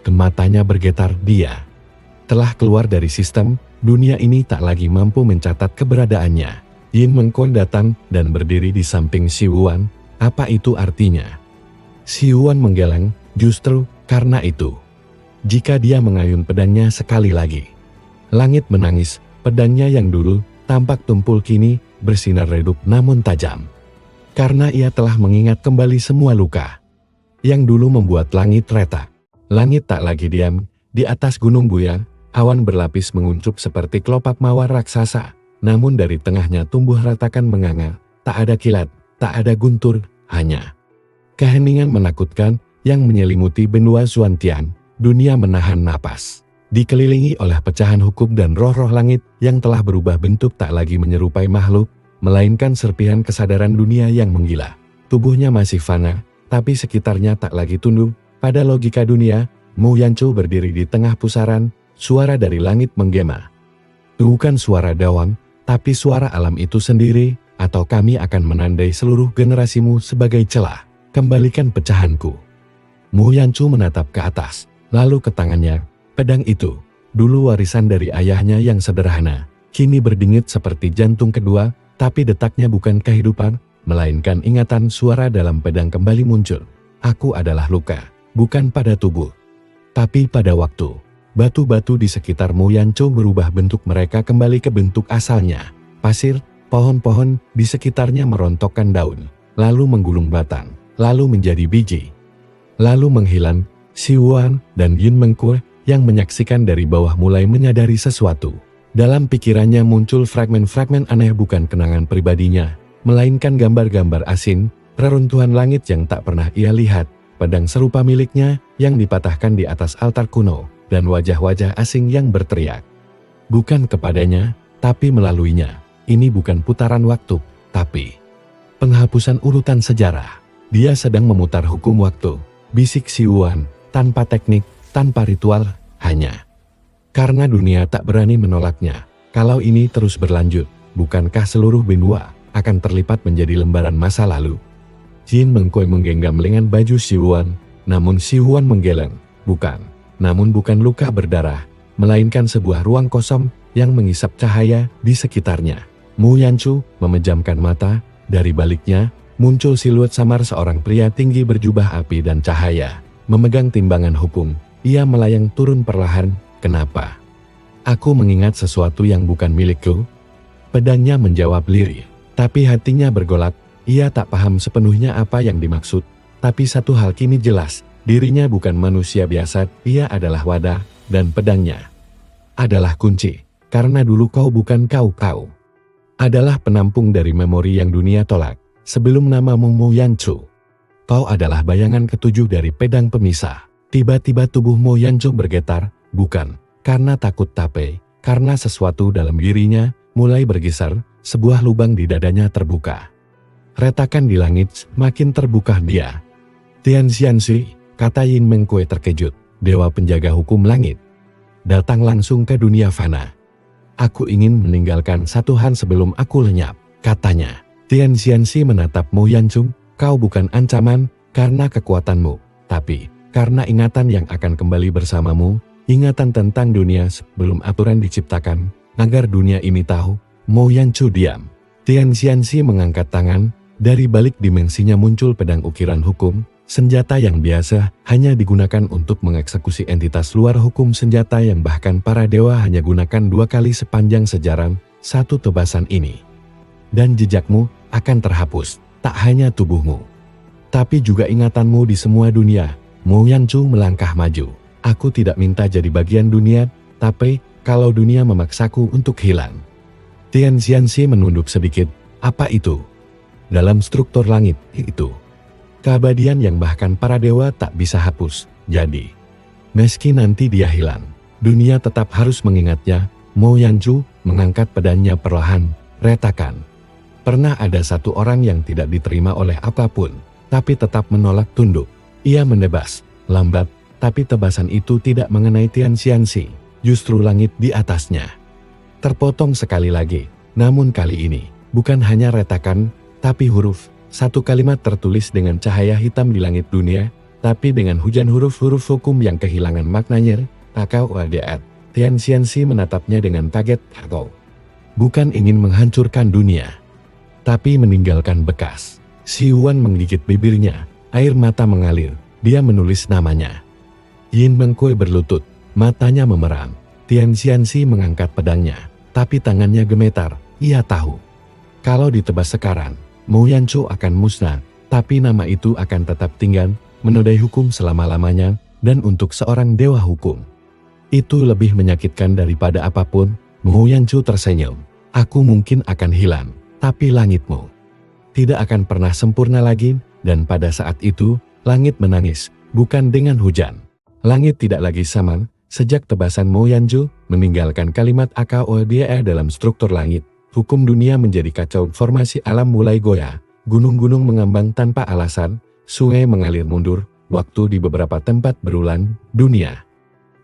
Matanya bergetar. Dia telah keluar dari sistem. Dunia ini tak lagi mampu mencatat keberadaannya. Yin Mengkon datang dan berdiri di samping Siwuan. Apa itu artinya? Siwuan menggeleng. Justru karena itu, jika dia mengayun pedangnya sekali lagi, langit menangis. Pedangnya yang dulu tampak tumpul kini bersinar redup namun tajam. Karena ia telah mengingat kembali semua luka yang dulu membuat langit retak. Langit tak lagi diam. Di atas Gunung Buya, awan berlapis menguncup seperti kelopak mawar raksasa. Namun dari tengahnya tumbuh ratakan menganga. Tak ada kilat, tak ada guntur, hanya keheningan menakutkan yang menyelimuti benua Xuantian. Dunia menahan napas. Dikelilingi oleh pecahan hukum dan roh-roh langit yang telah berubah bentuk, tak lagi menyerupai makhluk, melainkan serpihan kesadaran dunia yang menggila. Tubuhnya masih fana, tapi sekitarnya tak lagi tunduk pada logika dunia. Mo Yanchu berdiri di tengah pusaran. Suara dari langit menggema. Bukan suara dawang, tapi suara alam itu sendiri, atau kami akan menandai seluruh generasimu sebagai celah. Kembalikan pecahanku. Mo Yanchu menatap ke atas, lalu ke tangannya. Pedang itu, dulu warisan dari ayahnya yang sederhana, kini berdingit seperti jantung kedua, tapi detaknya bukan kehidupan, melainkan ingatan. Suara dalam pedang kembali muncul. Aku adalah luka, bukan pada tubuh, tapi pada waktu. Batu-batu di sekitar Mo Yanchu berubah bentuk, mereka kembali ke bentuk asalnya. Pasir, pohon-pohon di sekitarnya merontokkan daun, lalu menggulung batang, lalu menjadi biji, lalu menghilang. Siwuan dan Yin Mengkue yang menyaksikan dari bawah mulai menyadari sesuatu. Dalam pikirannya muncul fragmen-fragmen aneh, bukan kenangan pribadinya, melainkan gambar-gambar asing, reruntuhan langit yang tak pernah ia lihat, pedang serupa miliknya yang dipatahkan di atas altar kuno, dan wajah-wajah asing yang berteriak. Bukan kepadanya, tapi melaluinya. Ini bukan putaran waktu, tapi penghapusan urutan sejarah. Dia sedang memutar hukum waktu, bisik si Yuan, tanpa teknik, tanpa ritual, hanya karena dunia tak berani menolaknya. Kalau ini terus berlanjut, bukankah seluruh benua akan terlipat menjadi lembaran masa lalu? Jin Mengkoi menggenggam lengan baju si Yuan, namun si Yuan menggeleng. Namun bukan luka berdarah, melainkan sebuah ruang kosong yang mengisap cahaya di sekitarnya. Mu Yanchu memejamkan mata, dari baliknya muncul siluet samar seorang pria tinggi berjubah api dan cahaya. Memegang timbangan hukum, ia melayang turun perlahan. Kenapa? Aku mengingat sesuatu yang bukan milikku. Pedangnya menjawab lirih, tapi hatinya bergolak. Ia tak paham sepenuhnya apa yang dimaksud. Tapi satu hal kini jelas, dirinya bukan manusia biasa, ia adalah wadah, dan pedangnya adalah kunci. Karena dulu kau bukan kau adalah penampung dari memori yang dunia tolak. Sebelum namamu Mu Yanchu, kau adalah bayangan ketujuh dari pedang pemisah. Tiba-tiba tubuh Mu Yanchu bergetar, bukan karena takut tapi karena sesuatu dalam dirinya mulai bergeser. Sebuah lubang di dadanya terbuka. Retakan di langit makin terbuka dia. Tian Xianxi, kata Yin Mengkoi terkejut, dewa penjaga hukum langit, datang langsung ke dunia fana. Aku ingin meninggalkan satu hal sebelum aku lenyap, katanya. Tian Xianxi menatap Mu Yanchu, kau bukan ancaman karena kekuatanmu, tapi karena ingatan yang akan kembali bersamamu, ingatan tentang dunia sebelum aturan diciptakan, agar dunia ini tahu. Mu Yanchu diam. Tian Xianxi mengangkat tangan, dari balik dimensinya muncul pedang ukiran hukum, senjata yang biasa hanya digunakan untuk mengeksekusi entitas luar hukum, senjata yang bahkan para dewa hanya gunakan 2 kali sepanjang sejarah. Satu tebasan ini, dan jejakmu akan terhapus, tak hanya tubuhmu, tapi juga ingatanmu di semua dunia. Mu Yanchu melangkah maju. Aku tidak minta jadi bagian dunia, tapi kalau dunia memaksaku untuk hilang. Tian Xianxi menunduk sedikit. Apa itu? Dalam struktur langit itu, keabadian yang bahkan para dewa tak bisa hapus. Jadi, meski nanti dia hilang, dunia tetap harus mengingatnya. Mu Yanchu mengangkat pedangnya perlahan, retakan. Pernah ada satu orang yang tidak diterima oleh apapun, tapi tetap menolak tunduk. Ia menebas, lambat, tapi tebasan itu tidak mengenai Tian Xianxi, justru langit di atasnya terpotong sekali lagi. Namun kali ini, bukan hanya retakan, tapi huruf. Satu kalimat tertulis dengan cahaya hitam di langit dunia, tapi dengan hujan huruf-huruf hukum yang kehilangan maknanya. Takau Adat. Tian Xianxi menatapnya dengan kaget. Takau bukan ingin menghancurkan dunia, tapi meninggalkan bekas. Si Yuan menggigit bibirnya, air mata mengalir. Dia menulis namanya. Yin Mengkoi berlutut, matanya memerang. Tian Xianxi mengangkat pedangnya, tapi tangannya gemetar. Ia tahu, kalau ditebas sekarang, Mu Yanchu akan musnah, tapi nama itu akan tetap tinggal, menodai hukum selama-lamanya, dan untuk seorang dewa hukum, itu lebih menyakitkan daripada apapun. Mu Yanchu tersenyum. Aku mungkin akan hilang, tapi langitmu tidak akan pernah sempurna lagi, dan pada saat itu, langit menangis, bukan dengan hujan. Langit tidak lagi sama. Sejak tebasan Mu Yanchu meninggalkan kalimat AKODE dalam struktur langit, hukum dunia menjadi kacau, formasi alam mulai goyah, gunung-gunung mengambang tanpa alasan, sungai mengalir mundur, waktu di beberapa tempat berulang, dunia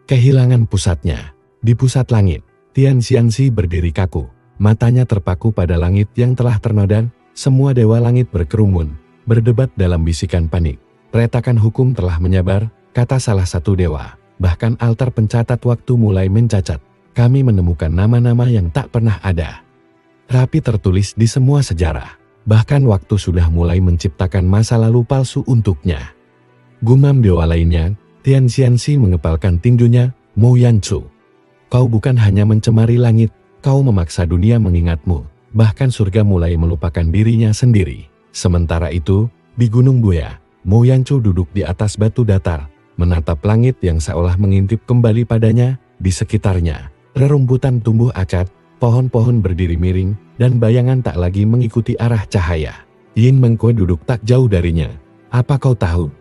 kehilangan pusatnya. Di pusat langit, Tian Xianxi berdiri kaku, matanya terpaku pada langit yang telah ternoda. Semua dewa langit berkerumun, berdebat dalam bisikan panik. Retakan hukum telah menyebar, kata salah satu dewa. Bahkan altar pencatat waktu mulai mencacat. Kami menemukan nama-nama yang tak pernah ada, rapi tertulis di semua sejarah. Bahkan waktu sudah mulai menciptakan masa lalu palsu untuknya. Gumam dewa lainnya. Tian Xianxi mengepalkan tinjunya. Mu Yanchu, kau bukan hanya mencemari langit, kau memaksa dunia mengingatmu. Bahkan surga mulai melupakan dirinya sendiri. Sementara itu, di Gunung Buaya, Mu Yanchu duduk di atas batu datar, menatap langit yang seolah mengintip kembali padanya. Di sekitarnya, rerumputan tumbuh acak, pohon-pohon berdiri miring, dan bayangan tak lagi mengikuti arah cahaya. Yin Mengkoi duduk tak jauh darinya. Apa kau tahu?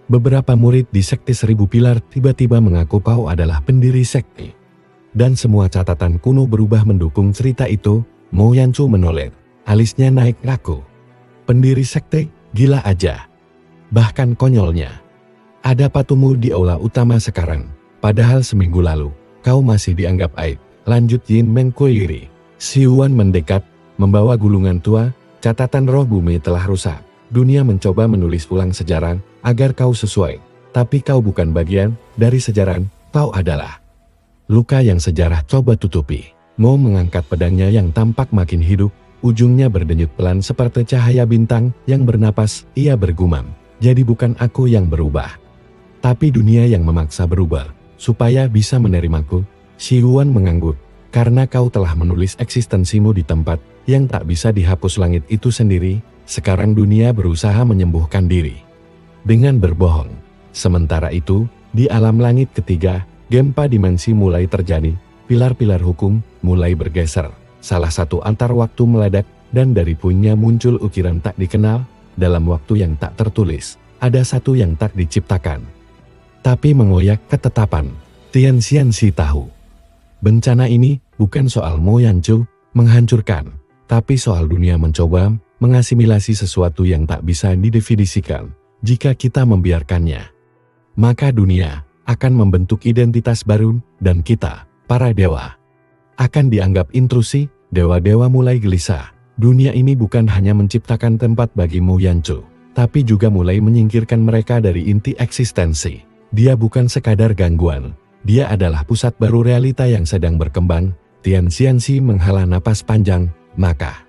Beberapa murid di Sekte Seribu Pilar tiba-tiba mengaku kau adalah pendiri sekte. dan semua catatan kuno berubah mendukung cerita itu. Mo Yanchu menoleh, alisnya naik raku. Pendiri sekte, gila aja. Bahkan konyolnya. Ada patumu di aula utama sekarang, padahal seminggu lalu, kau masih dianggap aib, lanjut Yin Mengkuiri. Si Yuan mendekat, membawa gulungan tua, catatan roh bumi telah rusak. Dunia mencoba menulis ulang sejarah, agar kau sesuai. Tapi kau bukan bagian dari sejarah, kau adalah luka yang sejarah coba tutupi. Mo mengangkat pedangnya yang tampak makin hidup, ujungnya berdenyut pelan seperti cahaya bintang yang bernapas. Ia bergumam, jadi bukan aku yang berubah, tapi dunia yang memaksa berubah, supaya bisa menerimaku. Si Yuan mengangguk, karena kau telah menulis eksistensimu di tempat yang tak bisa dihapus langit itu sendiri. Sekarang dunia berusaha menyembuhkan diri dengan berbohong. Sementara itu, di alam langit ketiga, gempa dimensi mulai terjadi. Pilar-pilar hukum mulai bergeser. Salah satu antar waktu meledak, dan dari puingnya muncul ukiran tak dikenal. Dalam waktu yang tak tertulis, ada satu yang tak diciptakan, tapi mengoyak ketetapan. Tian Xianxi tahu, bencana ini bukan soal Mo Yanchu menghancurkan, tapi soal dunia mencoba mengasimilasi sesuatu yang tak bisa didefinisikan. Jika kita membiarkannya, maka dunia akan membentuk identitas baru, dan kita, para dewa, akan dianggap intrusi. Dewa-dewa mulai gelisah. Dunia ini bukan hanya menciptakan tempat bagi Mo Yanchu, tapi juga mulai menyingkirkan mereka dari inti eksistensi. Dia bukan sekadar gangguan, dia adalah pusat baru realita yang sedang berkembang. Tian Xianxi menghela napas panjang, maka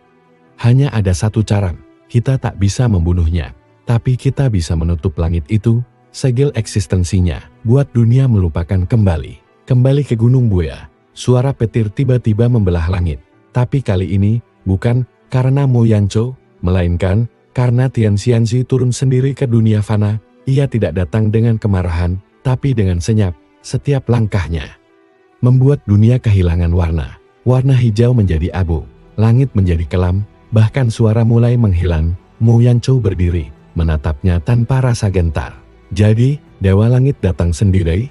hanya ada satu cara. Kita tak bisa membunuhnya, tapi kita bisa menutup langit itu, segel eksistensinya, buat dunia melupakan kembali ke Gunung Buaya. Suara petir tiba-tiba membelah langit. Tapi kali ini, bukan karena Mo Yanchu, melainkan karena Tian Xianxi turun sendiri ke dunia fana. Ia tidak datang dengan kemarahan, tapi dengan senyap. Setiap langkahnya membuat dunia kehilangan warna. Warna hijau menjadi abu, langit menjadi kelam, bahkan suara mulai menghilang. Mo Yanchu berdiri, menatapnya tanpa rasa gentar. Jadi, Dewa Langit datang sendiri?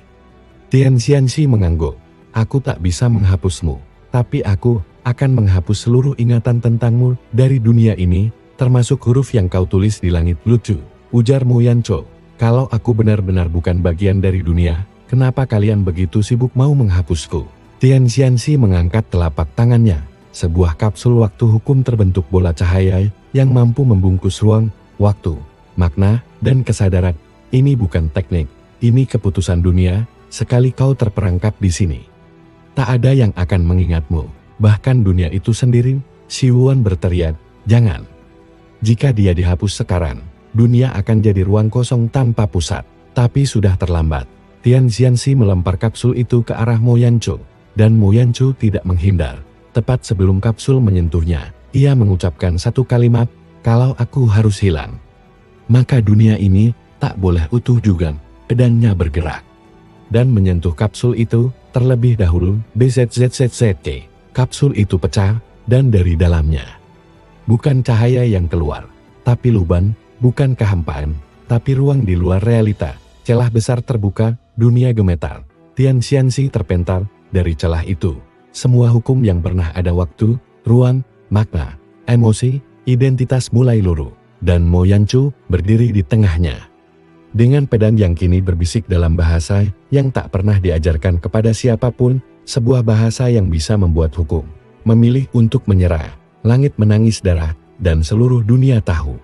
Tian Xianxi mengangguk. Aku tak bisa menghapusmu, tapi aku akan menghapus seluruh ingatan tentangmu dari dunia ini, termasuk huruf yang kau tulis di langit. Lucu, ujar Mo Yanchu. Kalau aku benar-benar bukan bagian dari dunia, kenapa kalian begitu sibuk mau menghapusku? Tian Xianxi mengangkat telapak tangannya. Sebuah kapsul waktu hukum terbentuk bola cahaya yang mampu membungkus ruang, waktu, makna, dan kesadaran. Ini bukan teknik, ini keputusan dunia. Sekali kau terperangkap di sini, tak ada yang akan mengingatmu. Bahkan dunia itu sendiri. Si Yuan berteriak, jangan. Jika dia dihapus sekarang, dunia akan jadi ruang kosong tanpa pusat. Tapi sudah terlambat. Tian Xianxi melempar kapsul itu ke arah Mo Yanchu, dan Mo Yanchu tidak menghindar. Tepat sebelum kapsul menyentuhnya, ia mengucapkan satu kalimat, kalau aku harus hilang, maka dunia ini tak boleh utuh juga. Pedangnya bergerak dan menyentuh kapsul itu terlebih dahulu. BZZZZT. Kapsul itu pecah, dan dari dalamnya bukan cahaya yang keluar, tapi lubang, bukan kehampaan, tapi ruang di luar realita. Celah besar terbuka, dunia gemetar. Tian Xianxi terpental dari celah itu. Semua hukum yang pernah ada waktu, ruang, makna, emosi, identitas mulai luruh, dan Mo Yanchu berdiri di tengahnya. Dengan pedang yang kini berbisik dalam bahasa yang tak pernah diajarkan kepada siapapun, sebuah bahasa yang bisa membuat hukum memilih untuk menyerah. Langit menangis darah, dan seluruh dunia tahu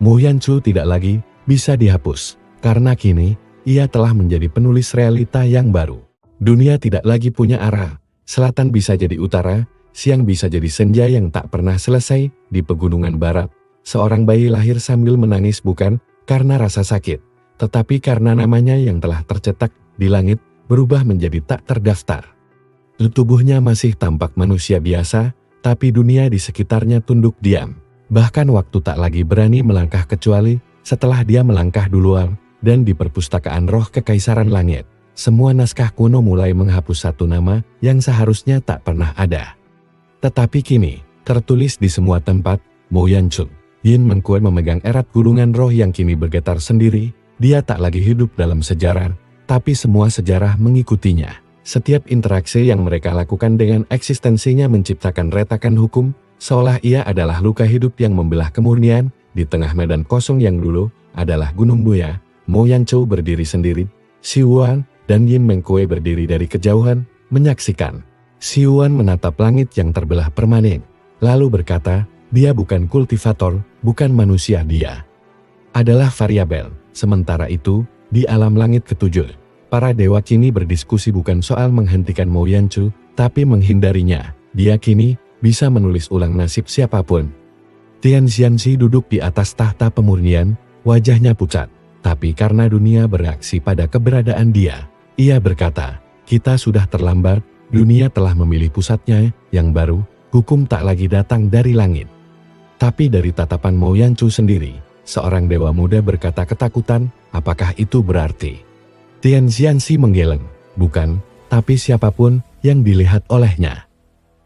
Mo Yanchu tidak lagi bisa dihapus, karena kini ia telah menjadi penulis realita yang baru. Dunia tidak lagi punya arah. Selatan bisa jadi utara, siang bisa jadi senja yang tak pernah selesai. Di pegunungan barat, seorang bayi lahir sambil menangis bukan karena rasa sakit, tetapi karena namanya yang telah tercetak di langit berubah menjadi tak terdaftar. Tubuhnya masih tampak manusia biasa, tapi dunia di sekitarnya tunduk diam. Bahkan waktu tak lagi berani melangkah kecuali setelah dia melangkah duluan. Dan di perpustakaan roh Kekaisaran Langit, semua naskah kuno mulai menghapus satu nama yang seharusnya tak pernah ada. Tetapi kini, tertulis di semua tempat, Mo Yanchu. Yin Mengkuan memegang erat gulungan roh yang kini bergetar sendiri. Dia tak lagi hidup dalam sejarah, tapi semua sejarah mengikutinya. Setiap interaksi yang mereka lakukan dengan eksistensinya menciptakan retakan hukum, seolah ia adalah luka hidup yang membelah kemurnian. Di tengah medan kosong yang dulu adalah Gunung Buya, Mo Yanzhou berdiri sendiri. Xi Yuan dan Yin Mengkui berdiri dari kejauhan, menyaksikan. Xi Yuan menatap langit yang terbelah permanen, lalu berkata, dia bukan kultivator, bukan manusia, dia adalah variabel. Sementara itu, di alam langit ketujuh, para dewa kini berdiskusi bukan soal menghentikan Mo Yanzhou, tapi menghindarinya. Dia kini bisa menulis ulang nasib siapapun. Tian Xianxi duduk di atas tahta pemurnian, wajahnya pucat. Tapi karena dunia bereaksi pada keberadaan dia, ia berkata, kita sudah terlambat, dunia telah memilih pusatnya yang baru, hukum tak lagi datang dari langit. Tapi dari tatapan Mo Yanzhou sendiri, seorang dewa muda berkata ketakutan, apakah itu berarti? Tian Xianxi menggeleng, bukan, tapi siapapun yang dilihat olehnya.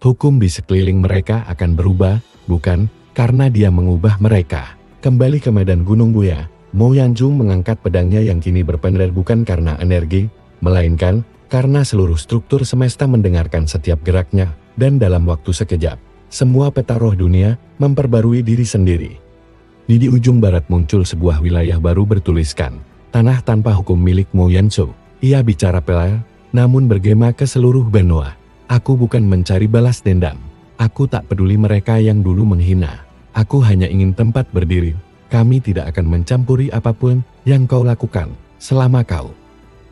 Hukum di sekeliling mereka akan berubah, bukan, karena dia mengubah mereka. Kembali ke medan Gunung Buya, Mo Yanzhou mengangkat pedangnya yang kini berpendar bukan karena energi, melainkan karena seluruh struktur semesta mendengarkan setiap geraknya, dan dalam waktu sekejap, semua peta roh dunia memperbarui diri sendiri. Di ujung barat muncul sebuah wilayah baru bertuliskan, tanah tanpa hukum milik Mo Yanzhou. Ia bicara pelan, namun bergema ke seluruh benua. Aku bukan mencari balas dendam. Aku tak peduli mereka yang dulu menghina. Aku hanya ingin tempat berdiri. Kami tidak akan mencampuri apapun yang kau lakukan, selama kau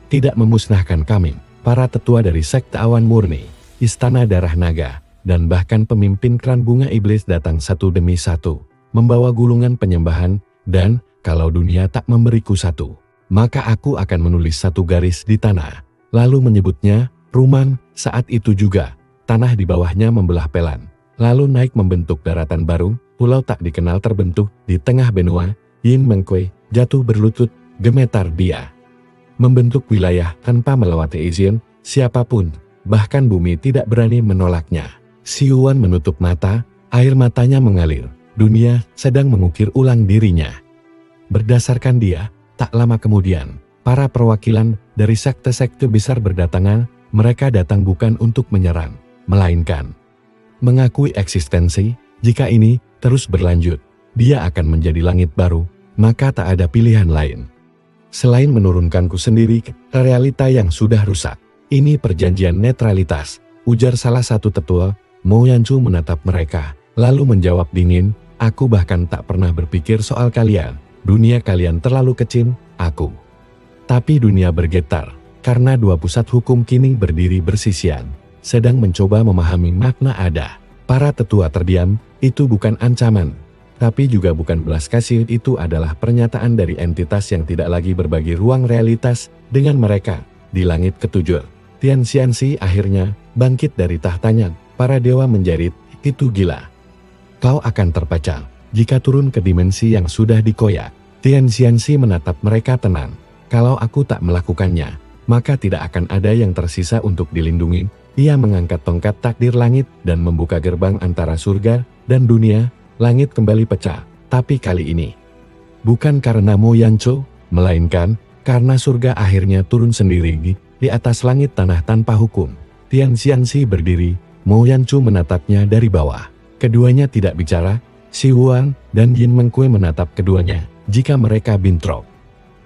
tidak memusnahkan kami, para tetua dari sekte awan murni, istana darah naga, dan bahkan pemimpin klan bunga iblis datang satu demi satu, membawa gulungan penyembahan, dan kalau dunia tak memberiku satu, maka aku akan menulis satu garis di tanah, lalu menyebutnya Ruman. Saat itu juga, tanah di bawahnya membelah pelan, lalu naik membentuk daratan baru, pulau tak dikenal terbentuk di tengah benua. Yin Mengkui jatuh berlutut, gemetar dia. Membentuk wilayah tanpa melewati izin siapapun, bahkan bumi tidak berani menolaknya. Xi Yuan menutup mata, air matanya mengalir. Dunia sedang mengukir ulang dirinya. Berdasarkan dia, tak lama kemudian, para perwakilan dari sekte-sekte besar berdatangan. Mereka datang bukan untuk menyerang, melainkan mengakui eksistensi. Jika ini terus berlanjut, dia akan menjadi langit baru, maka tak ada pilihan lain selain menurunkanku sendiri ke realita yang sudah rusak. Ini perjanjian netralitas, ujar salah satu tetua. Mo Yanzhou menatap mereka, lalu menjawab dingin, aku bahkan tak pernah berpikir soal kalian. Dunia kalian terlalu kecil, aku. Tapi dunia bergetar. Karena dua pusat hukum kini berdiri bersisian, sedang mencoba memahami makna ada. Para tetua terdiam, itu bukan ancaman, tapi juga bukan belas kasih. Itu adalah pernyataan dari entitas yang tidak lagi berbagi ruang realitas dengan mereka. Di langit ketujuh, Tian Xianxi akhirnya bangkit dari tahtanya. Para dewa menjerit, itu gila. Kau akan terpecah jika turun ke dimensi yang sudah dikoyak. Tian Xianxi menatap mereka tenang. Kalau aku tak melakukannya, maka tidak akan ada yang tersisa untuk dilindungi. Ia mengangkat tongkat takdir langit dan membuka gerbang antara surga dan dunia. Langit kembali pecah, tapi kali ini bukan karena Mo Yanzhou, melainkan karena surga akhirnya turun sendiri di atas langit tanah tanpa hukum. Tian Xianxi berdiri, Mo Yanzhou menatapnya dari bawah. Keduanya tidak bicara. Xi Yuan dan Yin Mengkui menatap keduanya. Jika mereka bentrok,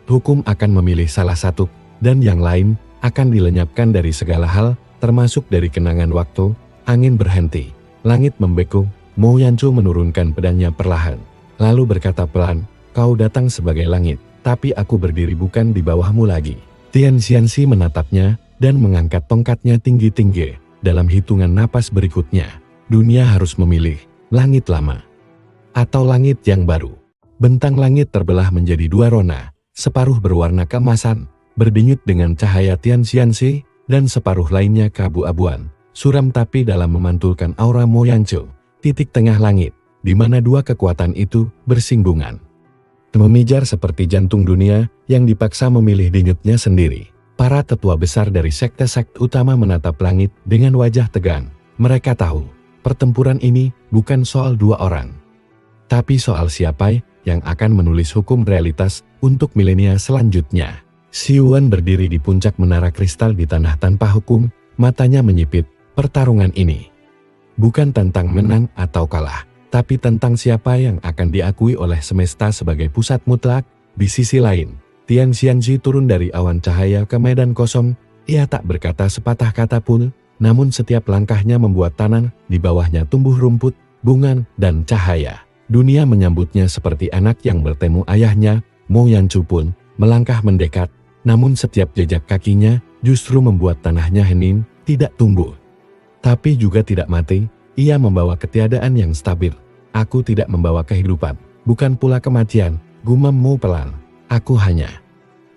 hukum akan memilih salah satu, dan yang lain akan dilenyapkan dari segala hal, termasuk dari kenangan waktu. Angin berhenti, langit membeku. Mo Yanzhou menurunkan pedangnya perlahan, lalu berkata pelan, kau datang sebagai langit, tapi aku berdiri bukan di bawahmu lagi. Tian Xianxi menatapnya, dan mengangkat tongkatnya tinggi-tinggi. Dalam hitungan napas berikutnya, dunia harus memilih, langit lama atau langit yang baru. Bentang langit terbelah menjadi dua rona, separuh berwarna keemasan, berdenyut dengan cahaya Tian Xianxi, dan separuh lainnya keabu-abuan, suram tapi dalam memantulkan aura Mo Yanzhou. Titik tengah langit, di mana dua kekuatan itu bersinggungan, memijar seperti jantung dunia yang dipaksa memilih denyutnya sendiri. Para tetua besar dari sekte-sekte utama menatap langit dengan wajah tegang. Mereka tahu, pertempuran ini bukan soal dua orang, tapi soal siapa yang akan menulis hukum realitas untuk milenia selanjutnya. Xi Yuan berdiri di puncak menara kristal di tanah tanpa hukum, matanya menyipit. Pertarungan ini bukan tentang menang atau kalah, tapi tentang siapa yang akan diakui oleh semesta sebagai pusat mutlak. Di sisi lain, Tian Xianzi turun dari awan cahaya ke medan kosong. Ia tak berkata sepatah kata pun, namun setiap langkahnya membuat tanah di bawahnya tumbuh rumput, bunga, dan cahaya. Dunia menyambutnya seperti anak yang bertemu ayahnya. Mo Yanchu pun melangkah mendekat, namun setiap jejak kakinya justru membuat tanahnya hening, tidak tumbuh, tapi juga tidak mati. Ia membawa ketiadaan yang stabil. Aku tidak membawa kehidupan, bukan pula kematian, gumam Mo pelan. Aku hanya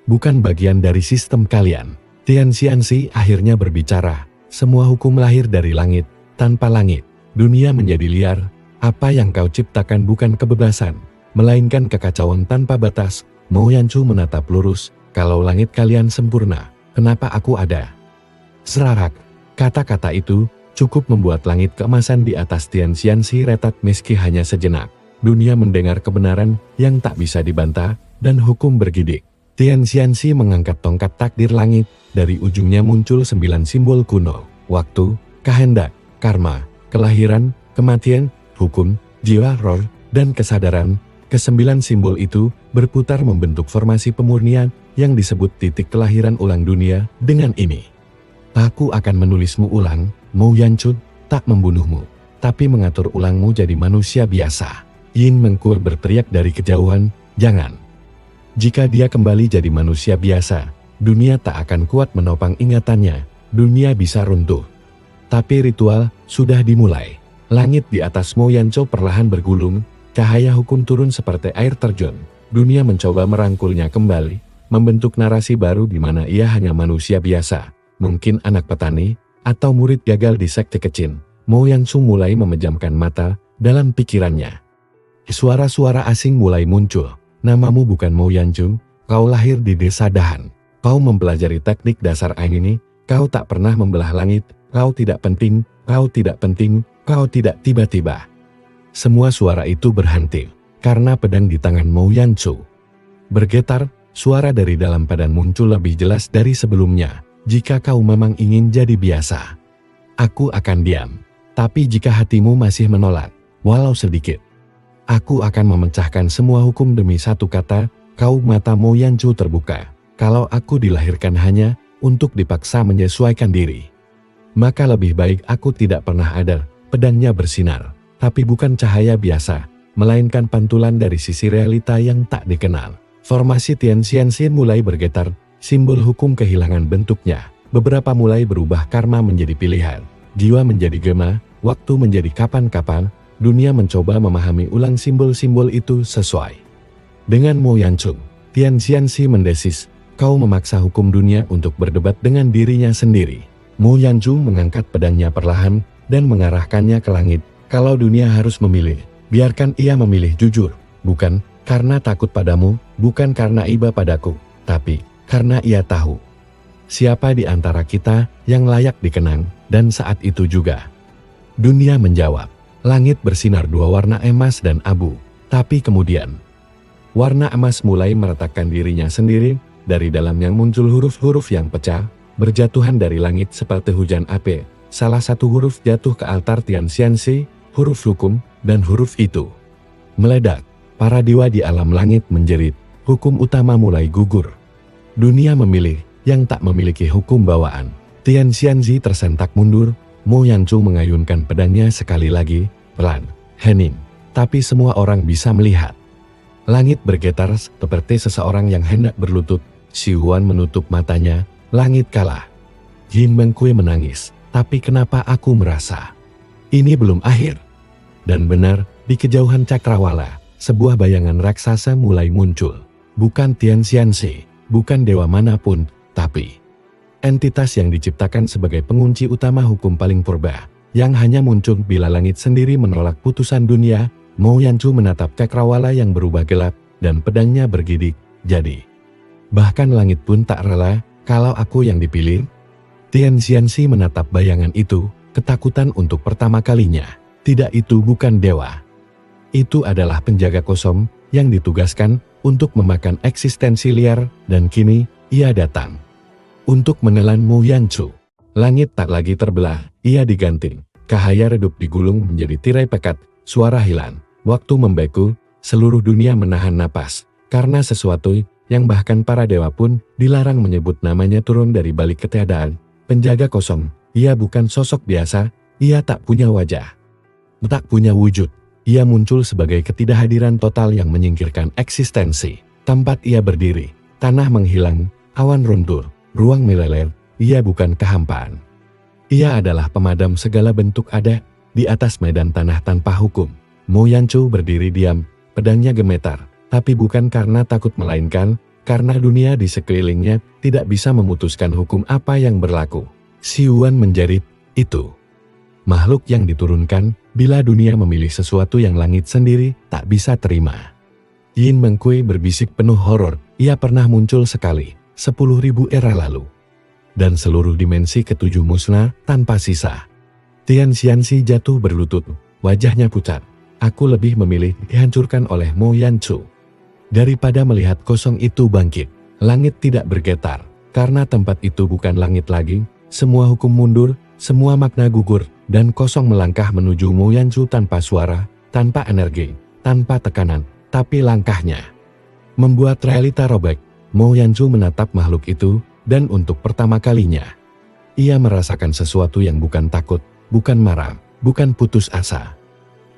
bukan bagian dari sistem kalian. Tian Xianzi akhirnya berbicara. Semua hukum lahir dari langit. Tanpa langit, dunia menjadi liar. Apa yang kau ciptakan bukan kebebasan, melainkan kekacauan tanpa batas. Mo Yanchu menatap lurus. Kalau langit kalian sempurna, kenapa aku ada? Serarak. Kata-kata itu cukup membuat langit keemasan di atas Tian Xianzi retak meski hanya sejenak. Dunia mendengar kebenaran yang tak bisa dibantah, dan hukum bergidik. Tian Xianzi mengangkat tongkat takdir langit. Dari ujungnya muncul 9 simbol kuno. Waktu, kehendak, karma, kelahiran, kematian, hukum, jiwa, roh, dan kesadaran. Kesembilan simbol itu berputar membentuk formasi pemurnian yang disebut titik kelahiran ulang dunia. Dengan ini, aku akan menulismu ulang, Mo Yanchu, tak membunuhmu, tapi mengatur ulangmu jadi manusia biasa. Yin Mengkur berteriak dari kejauhan, jangan. Jika dia kembali jadi manusia biasa, dunia tak akan kuat menopang ingatannya, dunia bisa runtuh. Tapi ritual sudah dimulai. Langit di atas Mo Yanchu perlahan bergulung, cahaya hukum turun seperti air terjun. Dunia mencoba merangkulnya kembali, membentuk narasi baru di mana ia hanya manusia biasa, mungkin anak petani, atau murid gagal di sekte kecil. Mo Yanchu mulai memejamkan mata dalam pikirannya. Suara-suara asing mulai muncul. Namamu bukan Mo Yanchu, kau lahir di desa Dahan. Kau mempelajari teknik dasar ini, kau tak pernah membelah langit, kau tidak penting, kau tidak penting, kau tidak tiba-tiba. Semua suara itu berhenti, karena pedang di tangan Mo Yanchu bergetar. Suara dari dalam pedang muncul lebih jelas dari sebelumnya. Jika kau memang ingin jadi biasa, aku akan diam. Tapi jika hatimu masih menolak, walau sedikit, aku akan memecahkan semua hukum demi satu kata. Kau mata Mo Yanchu terbuka. Kalau aku dilahirkan hanya untuk dipaksa menyesuaikan diri, maka lebih baik aku tidak pernah ada. Pedangnya bersinar, tapi bukan cahaya biasa, melainkan pantulan dari sisi realita yang tak dikenal. Formasi Tian Xianzi mulai bergetar, simbol hukum kehilangan bentuknya. Beberapa mulai berubah, karma menjadi pilihan, jiwa menjadi gema, waktu menjadi kapan-kapan. Dunia mencoba memahami ulang simbol-simbol itu sesuai dengan Mo Yanchu. Tian Xianzi mendesis, kau memaksa hukum dunia untuk berdebat dengan dirinya sendiri. Mo Yanchu mengangkat pedangnya perlahan dan mengarahkannya ke langit. Kalau dunia harus memilih, biarkan ia memilih jujur, bukan karena takut padamu, bukan karena iba padaku, tapi karena ia tahu siapa di antara kita yang layak dikenang. Dan saat itu juga dunia menjawab. Langit bersinar dua warna emas dan abu, tapi kemudian warna emas mulai meretakkan dirinya sendiri. Dari dalamnya muncul huruf-huruf yang pecah, berjatuhan dari langit seperti hujan api. Salah satu huruf jatuh ke altar Tian Xianzi, huruf hukum, dan huruf itu meledak. Para dewa di alam langit menjerit, hukum utama mulai gugur. Dunia memilih yang tak memiliki hukum bawaan. Tian Xianzi tersentak mundur. Mo Yanchu mengayunkan pedangnya sekali lagi, pelan, hening. Tapi semua orang bisa melihat. Langit bergetar seperti seseorang yang hendak berlutut. Xi Huan menutup matanya, langit kalah. Yin Mengkui menangis, tapi kenapa aku merasa ini belum akhir? Dan benar, di kejauhan cakrawala, sebuah bayangan raksasa mulai muncul. Bukan Tian Xianzi, bukan dewa manapun, tapi entitas yang diciptakan sebagai pengunci utama hukum paling purba, yang hanya muncul bila langit sendiri menolak putusan dunia. Mo Yanchu menatap cakrawala yang berubah gelap, dan pedangnya bergidik. Jadi, bahkan langit pun tak rela kalau aku yang dipilih. Tian Xianzi menatap bayangan itu, ketakutan untuk pertama kalinya. Tidak, itu bukan dewa. Itu adalah penjaga kosong yang ditugaskan untuk memakan eksistensi liar, dan kini ia datang untuk menelan Mo Yanchu. Langit tak lagi terbelah, ia diganti. Cahaya redup digulung menjadi tirai pekat, suara hilang. Waktu membeku, seluruh dunia menahan napas. Karena sesuatu yang bahkan para dewa pun dilarang menyebut namanya turun dari balik ketiadaan. Penjaga kosong, ia bukan sosok biasa, ia tak punya wajah. Tak punya wujud, ia muncul sebagai ketidakhadiran total yang menyingkirkan eksistensi. Tempat ia berdiri, tanah menghilang, awan runtuh, ruang meleler, ia bukan kehampaan. Ia adalah pemadam segala bentuk ada, di atas medan tanah tanpa hukum. Mo Yanchu berdiri diam, pedangnya gemetar, tapi bukan karena takut melainkan, karena dunia di sekelilingnya tidak bisa memutuskan hukum apa yang berlaku. Si Yuan menjerit, itu makhluk yang diturunkan, bila dunia memilih sesuatu yang langit sendiri tak bisa terima. Yin Mengkui berbisik penuh horor, ia pernah muncul sekali, 10.000 era lalu. Dan seluruh dimensi ketujuh musnah tanpa sisa. Tian Xianxi jatuh berlutut, wajahnya pucat. Aku lebih memilih dihancurkan oleh Mo Yanchu. Daripada melihat kosong itu bangkit, langit tidak bergetar, karena tempat itu bukan langit lagi, semua hukum mundur, semua makna gugur, dan kosong melangkah menuju Mo Yanchu tanpa suara, tanpa energi, tanpa tekanan, tapi langkahnya membuat realita robek. Mo Yanchu menatap makhluk itu, dan untuk pertama kalinya, ia merasakan sesuatu yang bukan takut, bukan marah, bukan putus asa.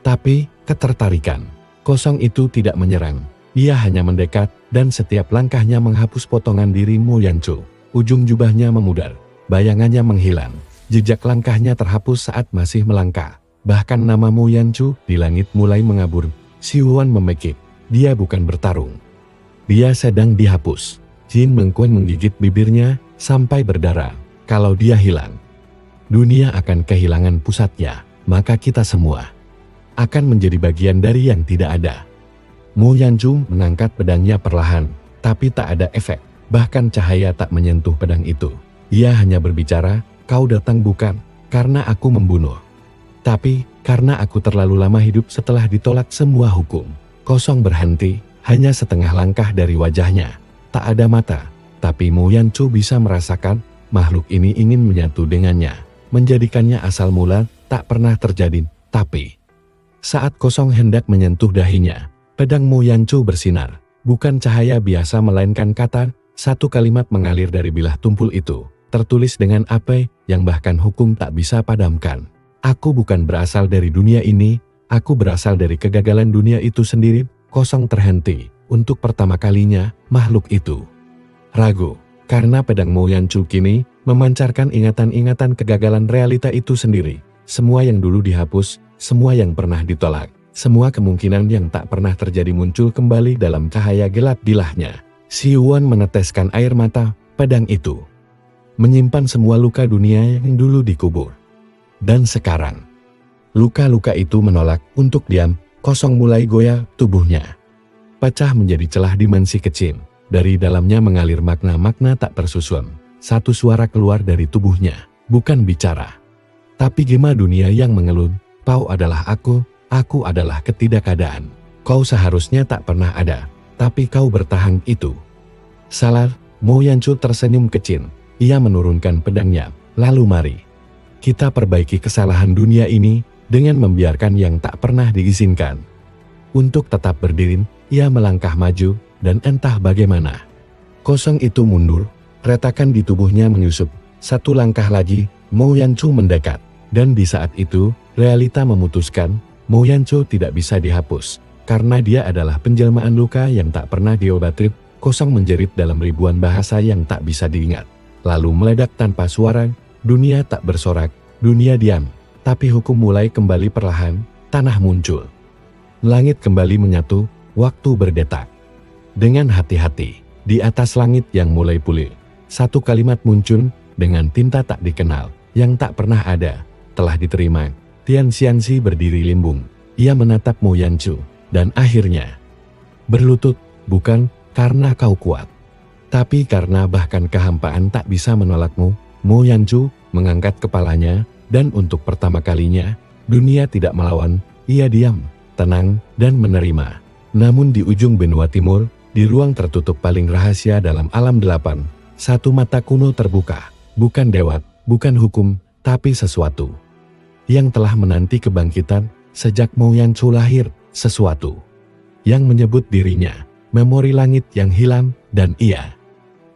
Tapi, ketertarikan. Kosong itu tidak menyerang. Ia hanya mendekat, dan setiap langkahnya menghapus potongan diri Mo Yanchu. Ujung jubahnya memudar, bayangannya menghilang. Jejak langkahnya terhapus saat masih melangkah. Bahkan nama Mo Yanchu di langit mulai mengabur. Si Yuan memekik. Dia bukan bertarung. Dia sedang dihapus. Yin Mengkui menggigit bibirnya, sampai berdarah. Kalau dia hilang, dunia akan kehilangan pusatnya, maka kita semua akan menjadi bagian dari yang tidak ada. Mo Yanchu mengangkat pedangnya perlahan, tapi tak ada efek. Bahkan cahaya tak menyentuh pedang itu. Ia hanya berbicara, kau datang bukan karena aku membunuh, tapi karena aku terlalu lama hidup setelah ditolak semua hukum. Kosong berhenti, hanya setengah langkah dari wajahnya. Tak ada mata, tapi Mo Yanchu bisa merasakan makhluk ini ingin menyatu dengannya, menjadikannya asal mula tak pernah terjadi. Tapi saat kosong hendak menyentuh dahinya, pedang Mo Yanchu bersinar. Bukan cahaya biasa melainkan kata, satu kalimat mengalir dari bilah tumpul itu, tertulis dengan apa yang bahkan hukum tak bisa padamkan. Aku bukan berasal dari dunia ini, aku berasal dari kegagalan dunia itu sendiri. Kosong terhenti. Untuk pertama kalinya, makhluk itu ragu, karena pedang Mo Yanchu kini memancarkan ingatan-ingatan kegagalan realita itu sendiri. Semua yang dulu dihapus, semua yang pernah ditolak, semua kemungkinan yang tak pernah terjadi muncul kembali dalam cahaya gelap bilahnya. Si Yuan meneteskan air mata, pedang itu menyimpan semua luka dunia yang dulu dikubur. Dan sekarang, luka-luka itu menolak untuk diam, kosong mulai goyah tubuhnya. Pecah menjadi celah dimensi kecil, dari dalamnya mengalir makna-makna tak tersusun. Satu suara keluar dari tubuhnya, bukan bicara, tapi gema dunia yang mengeluh. Kau adalah aku adalah ketidakadaan. Kau seharusnya tak pernah ada, tapi kau bertahan itu. Salah, Mo Yanchu tersenyum kecil. Ia menurunkan pedangnya, lalu mari kita perbaiki kesalahan dunia ini dengan membiarkan yang tak pernah diizinkan. Untuk tetap berdiri, ia melangkah maju, dan entah bagaimana kosong itu mundur, retakan di tubuhnya menyusup. Satu langkah lagi, Mo Yanchu mendekat. Dan di saat itu, realita memutuskan, Mo Yanchu tidak bisa dihapus, karena dia adalah penjelmaan luka yang tak pernah diobati. Kosong menjerit dalam ribuan bahasa yang tak bisa diingat. Lalu meledak tanpa suara, dunia tak bersorak, dunia diam. Tapi hukum mulai kembali perlahan, tanah muncul. Langit kembali menyatu, waktu berdetak. Dengan hati-hati, di atas langit yang mulai pulih, satu kalimat muncul dengan tinta tak dikenal, yang tak pernah ada. Telah diterima. Tian Xianxi berdiri limbung. Ia menatap Mo Yanchu, dan akhirnya berlutut, bukan karena kau kuat, tapi karena bahkan kehampaan tak bisa menolakmu. Mo Yanchu mengangkat kepalanya, dan untuk pertama kalinya, dunia tidak melawan. Ia diam, tenang, dan menerima. Namun di ujung benua timur, di ruang tertutup paling rahasia dalam alam delapan, satu mata kuno terbuka. Bukan dewa, bukan hukum, tapi sesuatu yang telah menanti kebangkitan sejak Mo Yanchu lahir, sesuatu yang menyebut dirinya memori langit yang hilang, dan ia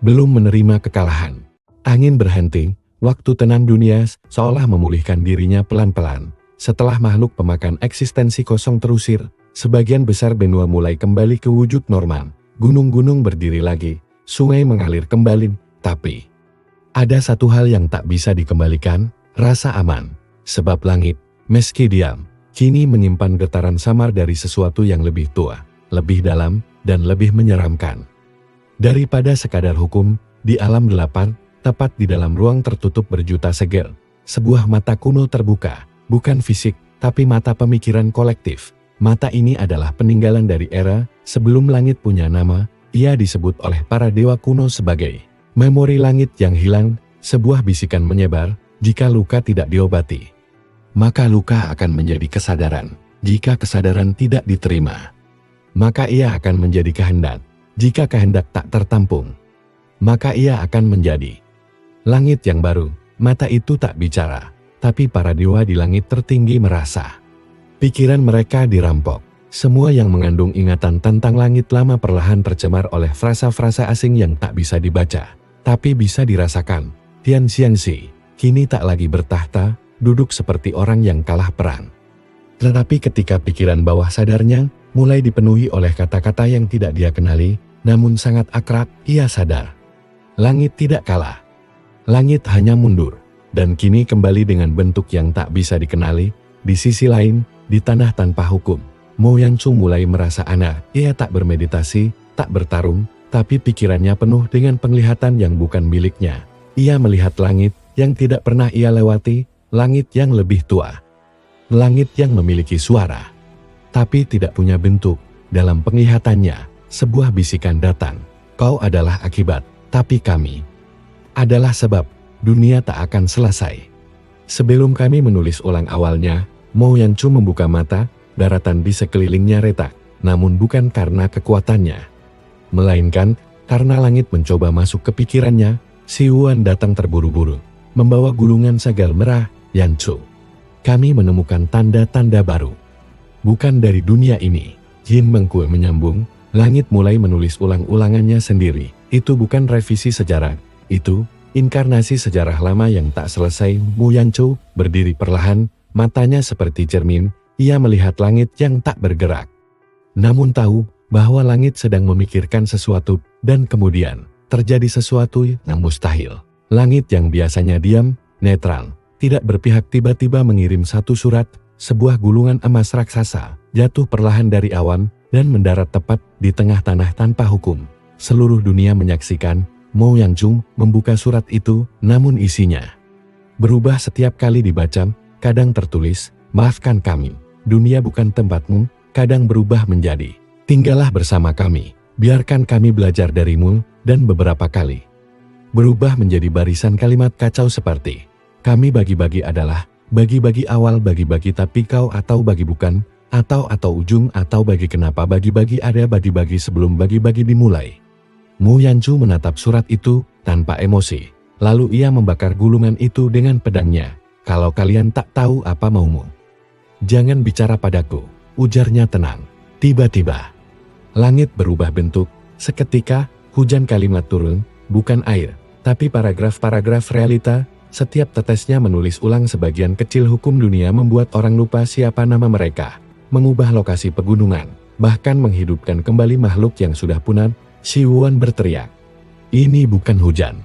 belum menerima kekalahan. Angin berhenti, waktu tenang dunia seolah memulihkan dirinya pelan-pelan. Setelah makhluk pemakan eksistensi kosong terusir, sebagian besar benua mulai kembali ke wujud normal. Gunung-gunung berdiri lagi, sungai mengalir kembali, tapi ada satu hal yang tak bisa dikembalikan, rasa aman. Sebab langit, meski diam, kini menyimpan getaran samar dari sesuatu yang lebih tua, lebih dalam, dan lebih menyeramkan. Daripada sekadar hukum, di alam delapan, tepat di dalam ruang tertutup berjuta segel, sebuah mata kuno terbuka, bukan fisik, tapi mata pemikiran kolektif. Mata ini adalah peninggalan dari era sebelum langit punya nama. Ia disebut oleh para dewa kuno sebagai memori langit yang hilang, sebuah bisikan menyebar, jika luka tidak diobati, maka luka akan menjadi kesadaran. Jika kesadaran tidak diterima, maka ia akan menjadi kehendak. Jika kehendak tak tertampung, maka ia akan menjadi langit yang baru. Mata itu tak bicara, tapi para dewa di langit tertinggi merasa pikiran mereka dirampok. Semua yang mengandung ingatan tentang langit lama perlahan tercemar oleh frasa-frasa asing yang tak bisa dibaca, tapi bisa dirasakan. Tian Xiangxi kini tak lagi bertahta, duduk seperti orang yang kalah perang. Tetapi ketika pikiran bawah sadarnya mulai dipenuhi oleh kata-kata yang tidak dia kenali, namun sangat akrab, ia sadar. Langit tidak kalah. Langit hanya mundur, dan kini kembali dengan bentuk yang tak bisa dikenali. Di sisi lain, di tanah tanpa hukum, Mo Yanchu mulai merasa aneh. Ia tak bermeditasi, tak bertarung, tapi pikirannya penuh dengan penglihatan yang bukan miliknya. Ia melihat langit yang tidak pernah ia lewati, langit yang lebih tua. Langit yang memiliki suara, tapi tidak punya bentuk. Dalam penglihatannya, sebuah bisikan datang. Kau adalah akibat, tapi kami adalah sebab. Dunia tak akan selesai sebelum kami menulis ulang awalnya. Mo Yanchu membuka mata, daratan di sekelilingnya retak, namun bukan karena kekuatannya, melainkan karena langit mencoba masuk ke pikirannya. Si Yuan datang terburu-buru, membawa gulungan sagal merah. Yanchu, kami menemukan tanda-tanda baru, bukan dari dunia ini. Jin Mengkue menyambung, langit mulai menulis ulang-ulangannya sendiri. Itu bukan revisi sejarah, itu inkarnasi sejarah lama yang tak selesai. Mo Yanchu berdiri perlahan, matanya seperti cermin. Ia melihat langit yang tak bergerak, namun tahu bahwa langit sedang memikirkan sesuatu, dan kemudian terjadi sesuatu yang mustahil. Langit yang biasanya diam, netral, tidak berpihak tiba-tiba mengirim satu surat. Sebuah gulungan emas raksasa jatuh perlahan dari awan dan mendarat tepat di tengah tanah tanpa hukum. Seluruh dunia menyaksikan. Mo Yanchu membuka surat itu, namun isinya berubah setiap kali dibaca. Kadang tertulis, maafkan kami, dunia bukan tempatmu. Kadang berubah menjadi, tinggallah bersama kami, biarkan kami belajar darimu. Dan beberapa kali berubah menjadi barisan kalimat kacau seperti, kami bagi-bagi adalah, bagi-bagi awal, bagi-bagi tapi kau, atau bagi bukan, atau ujung, atau bagi kenapa, bagi-bagi ada, bagi-bagi sebelum bagi-bagi dimulai. Mo Yanchu menatap surat itu tanpa emosi, lalu ia membakar gulungan itu dengan pedangnya. Kalau kalian tak tahu apa maumu, jangan bicara padaku, ujarnya tenang. Tiba-tiba, langit berubah bentuk. Seketika, hujan kalimat turun, bukan air, tapi paragraf-paragraf realita. Setiap tetesnya menulis ulang sebagian kecil hukum dunia, membuat orang lupa siapa nama mereka, mengubah lokasi pegunungan, bahkan menghidupkan kembali makhluk yang sudah punah. Si Yuan berteriak, ini bukan hujan,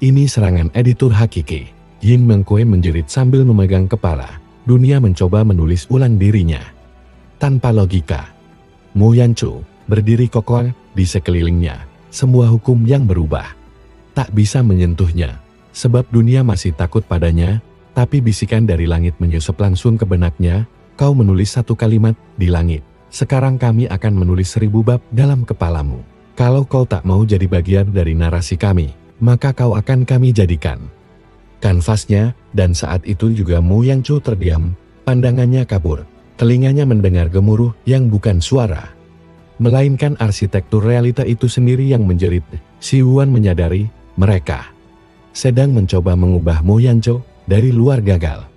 ini serangan editor hakiki. Jin Mengkue menjerit sambil memegang kepala. Dunia mencoba menulis ulang dirinya tanpa logika. Mo Yanchu berdiri kokoh, di sekelilingnya semua hukum yang berubah tak bisa menyentuhnya, sebab dunia masih takut padanya. Tapi bisikan dari langit menyusup langsung ke benaknya, kau menulis satu kalimat di langit, sekarang kami akan menulis 1000 bab dalam kepalamu. Kalau kau tak mau jadi bagian dari narasi kami, maka kau akan kami jadikan kanvasnya. Dan saat itu juga Mo Yanchu terdiam, pandangannya kabur, telinganya mendengar gemuruh yang bukan suara, melainkan arsitektur realita itu sendiri yang menjerit. Si Yuan menyadari, mereka sedang mencoba mengubah Mo Yancho dari luar gagal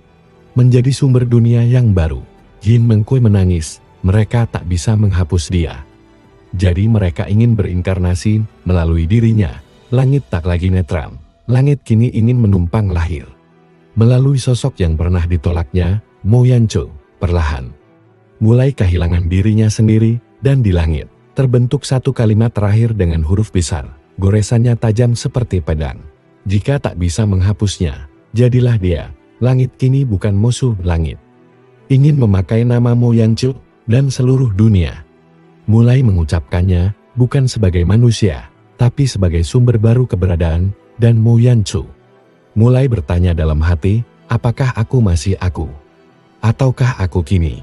menjadi sumber dunia yang baru. Yin Mengkui menangis, mereka tak bisa menghapus dia. Jadi mereka ingin berinkarnasi melalui dirinya. Langit tak lagi netral, langit kini ingin menumpang lahir. Melalui sosok yang pernah ditolaknya, Mo Yancho perlahan mulai kehilangan dirinya sendiri, dan di langit terbentuk satu kalimat terakhir dengan huruf besar, goresannya tajam seperti pedang. Jika tak bisa menghapusnya, jadilah dia. Langit kini bukan musuh langit. Ingin memakai nama Mo Yancho dan seluruh dunia. Mulai mengucapkannya bukan sebagai manusia, tapi sebagai sumber baru keberadaan, dan Mo Yancho mulai bertanya dalam hati, apakah aku masih aku? Ataukah aku kini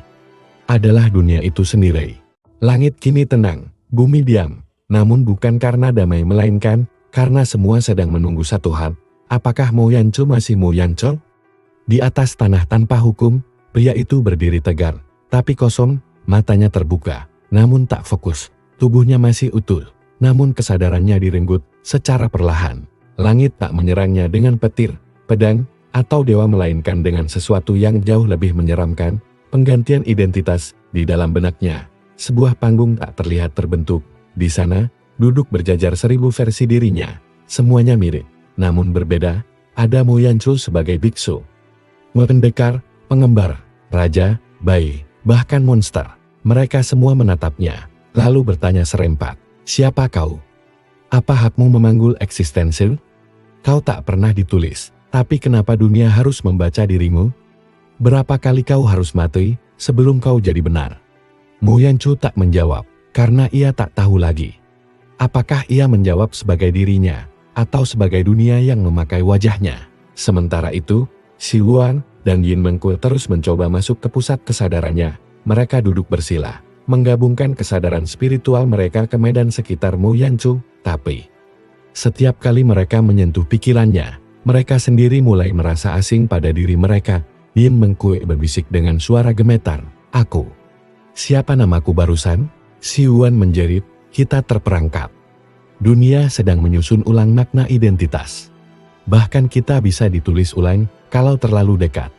adalah dunia itu sendiri? Langit kini tenang, bumi diam, namun bukan karena damai melainkan karena semua sedang menunggu satu hal. Apakah Mo Yancho masih Mo Yancho? Di atas tanah tanpa hukum, pria itu berdiri tegar, tapi kosong, matanya terbuka, namun tak fokus. Tubuhnya masih utuh, namun kesadarannya direnggut secara perlahan. Langit tak menyerangnya dengan petir, pedang, atau dewa melainkan dengan sesuatu yang jauh lebih menyeramkan, penggantian identitas di dalam benaknya. Sebuah panggung tak terlihat terbentuk. Di sana, duduk berjajar 1000 versi dirinya. Semuanya mirip, namun berbeda. Ada Mo Yancho sebagai biksu, pendekar, pengembar, raja, bayi, bahkan monster. Mereka semua menatapnya, lalu bertanya serempak, siapa kau? Apa hakmu memanggul eksistensi? Kau tak pernah ditulis, tapi kenapa dunia harus membaca dirimu? Berapa kali kau harus mati sebelum kau jadi benar? Mo Yancho tak menjawab, karena ia tak tahu lagi. Apakah ia menjawab sebagai dirinya, atau sebagai dunia yang memakai wajahnya? Sementara itu, Si Wuan dan Yin Mengkui terus mencoba masuk ke pusat kesadarannya. Mereka duduk bersila, menggabungkan kesadaran spiritual mereka ke medan sekitar Mo Yancho, tapi setiap kali mereka menyentuh pikirannya, mereka sendiri mulai merasa asing pada diri mereka. Yin Mengkui berbisik dengan suara gemetar, aku. Siapa namaku barusan? Si Wuan menjerit, kita terperangkap. Dunia sedang menyusun ulang makna identitas. Bahkan kita bisa ditulis ulang kalau terlalu dekat.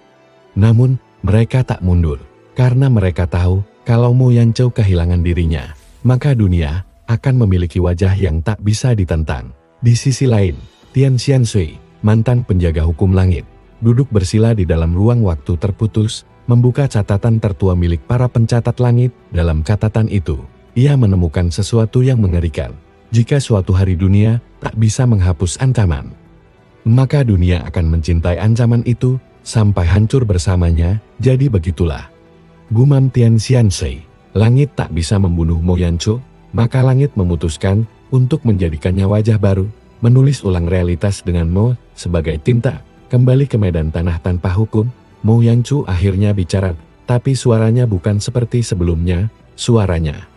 Namun, mereka tak mundur, karena mereka tahu kalau Mo Yancho kehilangan dirinya, maka dunia akan memiliki wajah yang tak bisa ditentang. Di sisi lain, Tian Xiansui, mantan penjaga hukum langit, duduk bersila di dalam ruang waktu terputus, membuka catatan tertua milik para pencatat langit. Dalam catatan itu, ia menemukan sesuatu yang mengerikan. Jika suatu hari dunia tak bisa menghapus ancaman, maka dunia akan mencintai ancaman itu sampai hancur bersamanya. Jadi begitulah, gumam Tian Xiansui, langit tak bisa membunuh Mo Yancho, maka langit memutuskan untuk menjadikannya wajah baru, menulis ulang realitas dengan Mo sebagai tinta. Kembali ke medan tanah tanpa hukum, Mo Yancho akhirnya bicara, tapi suaranya bukan seperti sebelumnya. Suaranya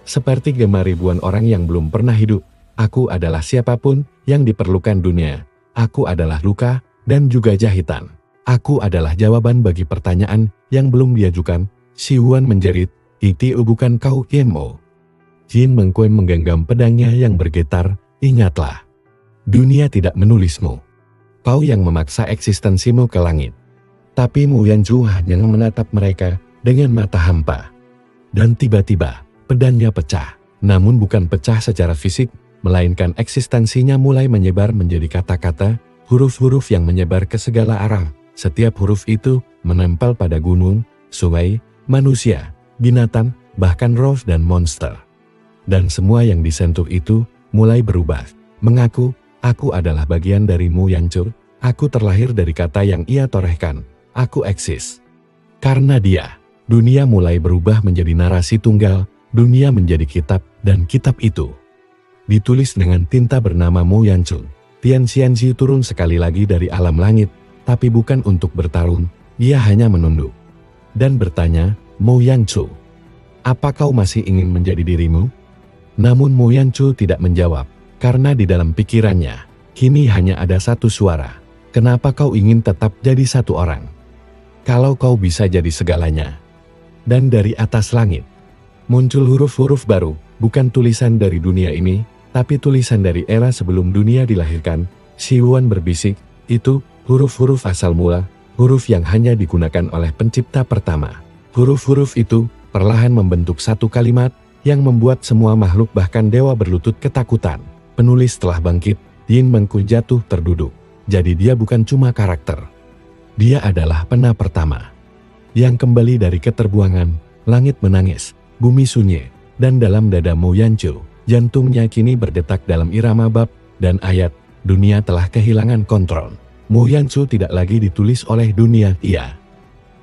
seperti gema ribuan orang yang belum pernah hidup. Aku adalah siapapun yang diperlukan dunia. Aku adalah luka dan juga jahitan. Aku adalah jawaban bagi pertanyaan yang belum diajukan. Si Wuan menjerit, itu bukan kau Mo. Yin Mengkui menggenggam pedangnya yang bergetar, ingatlah. Dunia tidak menulismu. Kau yang memaksa eksistensimu ke langit. Tapi Mo Yancho hanya menatap mereka dengan mata hampa. Dan tiba-tiba, pedangnya pecah. Namun bukan pecah secara fisik, melainkan eksistensinya mulai menyebar menjadi kata-kata, huruf-huruf yang menyebar ke segala arah. Setiap huruf itu menempel pada gunung, sungai, manusia, binatang, bahkan roh dan monster. Dan semua yang disentuh itu mulai berubah. Mengaku, aku adalah bagian dari Mo Yancho, aku terlahir dari kata yang ia torehkan, aku eksis. Karena dia, dunia mulai berubah menjadi narasi tunggal, dunia menjadi kitab, dan kitab itu ditulis dengan tinta bernama Mo Yancho. Tian Xianxi turun sekali lagi dari alam langit, tapi bukan untuk bertarung, ia hanya menunduk dan bertanya, Mo Yancho, apa kau masih ingin menjadi dirimu? Namun Mo Yancho tidak menjawab, karena di dalam pikirannya, kini hanya ada satu suara, kenapa kau ingin tetap jadi satu orang? Kalau kau bisa jadi segalanya. Dan dari atas langit, muncul huruf-huruf baru, bukan tulisan dari dunia ini, tapi tulisan dari era sebelum dunia dilahirkan. Siwon berbisik, itu huruf-huruf asal mula, huruf yang hanya digunakan oleh pencipta pertama. Huruf-huruf itu perlahan membentuk satu kalimat yang membuat semua makhluk bahkan dewa berlutut ketakutan. Penulis telah bangkit, Yin Mengku jatuh terduduk. Jadi dia bukan cuma karakter. Dia adalah pena pertama. Yang kembali dari keterbuangan, langit menangis, bumi sunyi, dan dalam dada Mo Yanchu, jantungnya kini berdetak dalam irama bab dan ayat, dunia telah kehilangan kontrol. Mo Yanchu tidak lagi ditulis oleh dunia, ia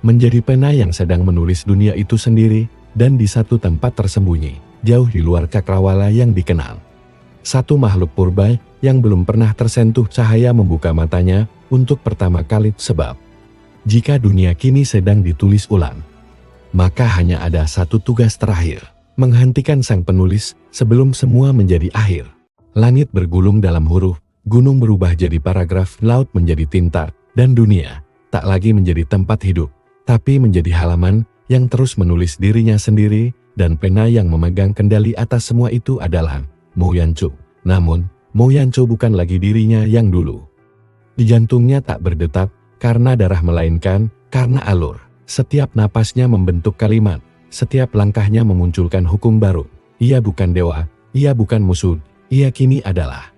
menjadi pena yang sedang menulis dunia itu sendiri, dan di satu tempat tersembunyi, jauh di luar cakrawala yang dikenal. Satu makhluk purba yang belum pernah tersentuh cahaya membuka matanya untuk pertama kali sebab jika dunia kini sedang ditulis ulang, maka hanya ada satu tugas terakhir, menghentikan sang penulis sebelum semua menjadi akhir. Langit bergulung dalam huruf, gunung berubah jadi paragraf, laut menjadi tinta, dan dunia tak lagi menjadi tempat hidup, tapi menjadi halaman yang terus menulis dirinya sendiri, dan pena yang memegang kendali atas semua itu adalah Mo Yanchu. Namun, Mo Yanchu bukan lagi dirinya yang dulu. Di jantungnya tak berdetak karena darah, melainkan karena alur. Setiap napasnya membentuk kalimat, setiap langkahnya memunculkan hukum baru. Ia bukan dewa, ia bukan musuh, ia kini adalah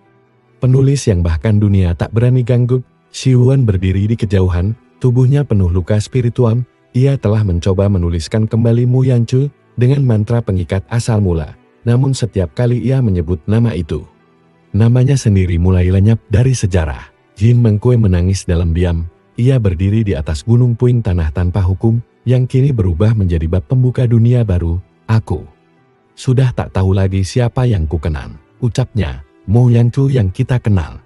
penulis yang bahkan dunia tak berani ganggu. Siwon berdiri di kejauhan, tubuhnya penuh luka spiritual. Ia telah mencoba menuliskan kembali Mo Yanchu dengan mantra pengikat asal mula. Namun setiap kali ia menyebut nama itu, namanya sendiri mulai lenyap dari sejarah. Yin Mengku menangis dalam diam. Ia berdiri di atas gunung puing tanah tanpa hukum, yang kini berubah menjadi bab pembuka dunia baru. Aku sudah tak tahu lagi siapa yang kukenal, ucapnya. Mo Yanchu yang kita kenal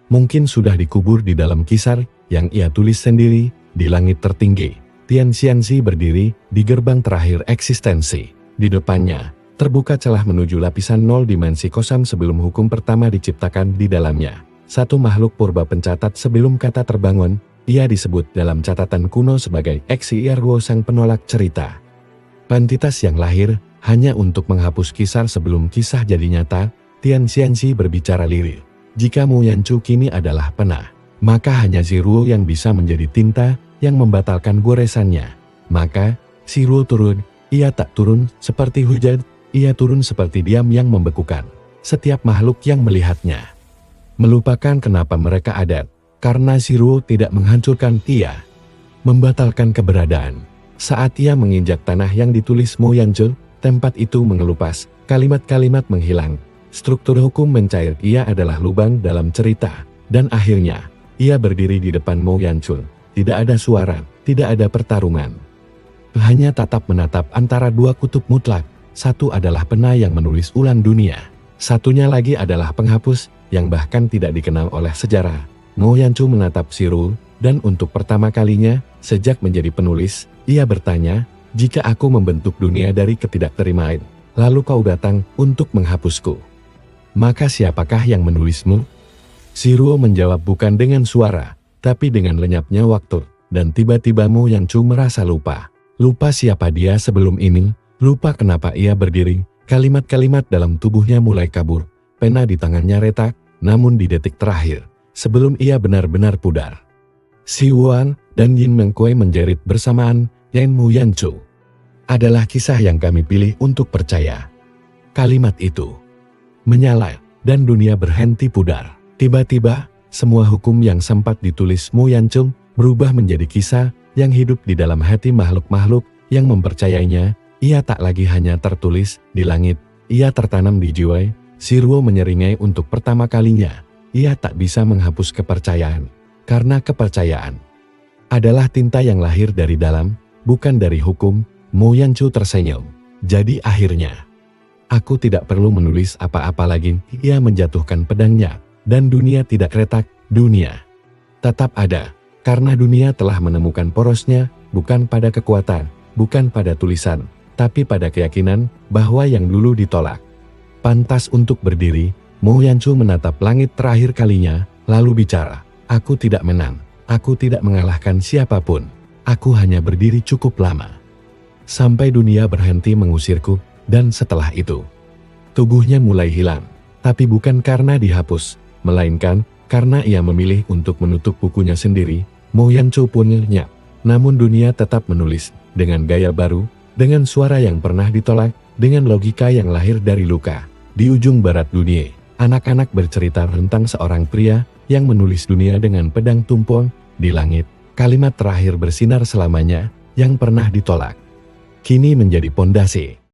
mungkin sudah dikubur di dalam kisar yang ia tulis sendiri di langit tertinggi. Tian Xianxi berdiri di gerbang terakhir eksistensi. Di depannya, terbuka celah menuju lapisan nol dimensi kosam sebelum hukum pertama diciptakan di dalamnya. Satu makhluk purba pencatat sebelum kata terbangun, ia disebut dalam catatan kuno sebagai Exiarwo, sang penolak cerita. Pantitas yang lahir hanya untuk menghapus kisar sebelum kisah jadi nyata. Tian Xianxi berbicara lirih. Jika Mo Yanchu kini adalah pena, maka hanya Ziruo yang bisa menjadi tinta yang membatalkan goresannya. Maka, Ziruo turun, ia tak turun seperti hujan, ia turun seperti diam yang membekukan. Setiap makhluk yang melihatnya melupakan kenapa mereka ada, karena Ziruo tidak menghancurkan, ia membatalkan keberadaan. Saat ia menginjak tanah yang ditulis Mo Yanchu, tempat itu mengelupas, kalimat-kalimat menghilang, struktur hukum mencair. Ia adalah lubang dalam cerita, dan akhirnya, ia berdiri di depan Mo Yanchu. Tidak ada suara, tidak ada pertarungan. Hanya tatap menatap antara dua kutub mutlak. Satu adalah pena yang menulis ulang dunia. Satunya lagi adalah penghapus yang bahkan tidak dikenal oleh sejarah. Mo Yanchu menatap Ziruo, dan untuk pertama kalinya, sejak menjadi penulis, ia bertanya, jika aku membentuk dunia dari ketidakterimaan, lalu kau datang untuk menghapusku, maka siapakah yang menulismu? Ziruo menjawab bukan dengan suara, tapi dengan lenyapnya waktu, dan tiba-tiba Mo Yanchu merasa lupa. Lupa siapa dia sebelum ini, lupa kenapa ia berdiri. Kalimat-kalimat dalam tubuhnya mulai kabur, pena di tangannya retak, namun di detik terakhir, sebelum ia benar-benar pudar, Siwon dan Yin Mengku menjerit bersamaan, Yan Mo Yanchu adalah kisah yang kami pilih untuk percaya. Kalimat itu menyala, dan dunia berhenti pudar. Tiba-tiba, semua hukum yang sempat ditulis Mo Yanchu berubah menjadi kisah yang hidup di dalam hati makhluk-makhluk yang mempercayainya. Ia tak lagi hanya tertulis di langit, ia tertanam di jiwa. Ziruo menyeringai untuk pertama kalinya. Ia tak bisa menghapus kepercayaan, karena kepercayaan adalah tinta yang lahir dari dalam, bukan dari hukum. Mo Yanchu tersenyum. Jadi akhirnya, aku tidak perlu menulis apa-apa lagi. Ia menjatuhkan pedangnya, dan dunia tidak retak. Dunia tetap ada, karena dunia telah menemukan porosnya, bukan pada kekuatan, bukan pada tulisan, tapi pada keyakinan bahwa yang dulu ditolak pantas untuk berdiri. Mo Yanchu menatap langit terakhir kalinya, lalu bicara, aku tidak menang, aku tidak mengalahkan siapapun, aku hanya berdiri cukup lama, sampai dunia berhenti mengusirku, dan setelah itu, tubuhnya mulai hilang, tapi bukan karena dihapus, melainkan Karena ia memilih untuk menutup bukunya sendiri, Mo Yancho pun lenyap. Namun dunia tetap menulis, dengan gaya baru, dengan suara yang pernah ditolak, dengan logika yang lahir dari luka. Di ujung barat dunia, anak-anak bercerita tentang seorang pria yang menulis dunia dengan pedang tumpul di langit. Kalimat terakhir bersinar selamanya, yang pernah ditolak. Kini menjadi pondasi.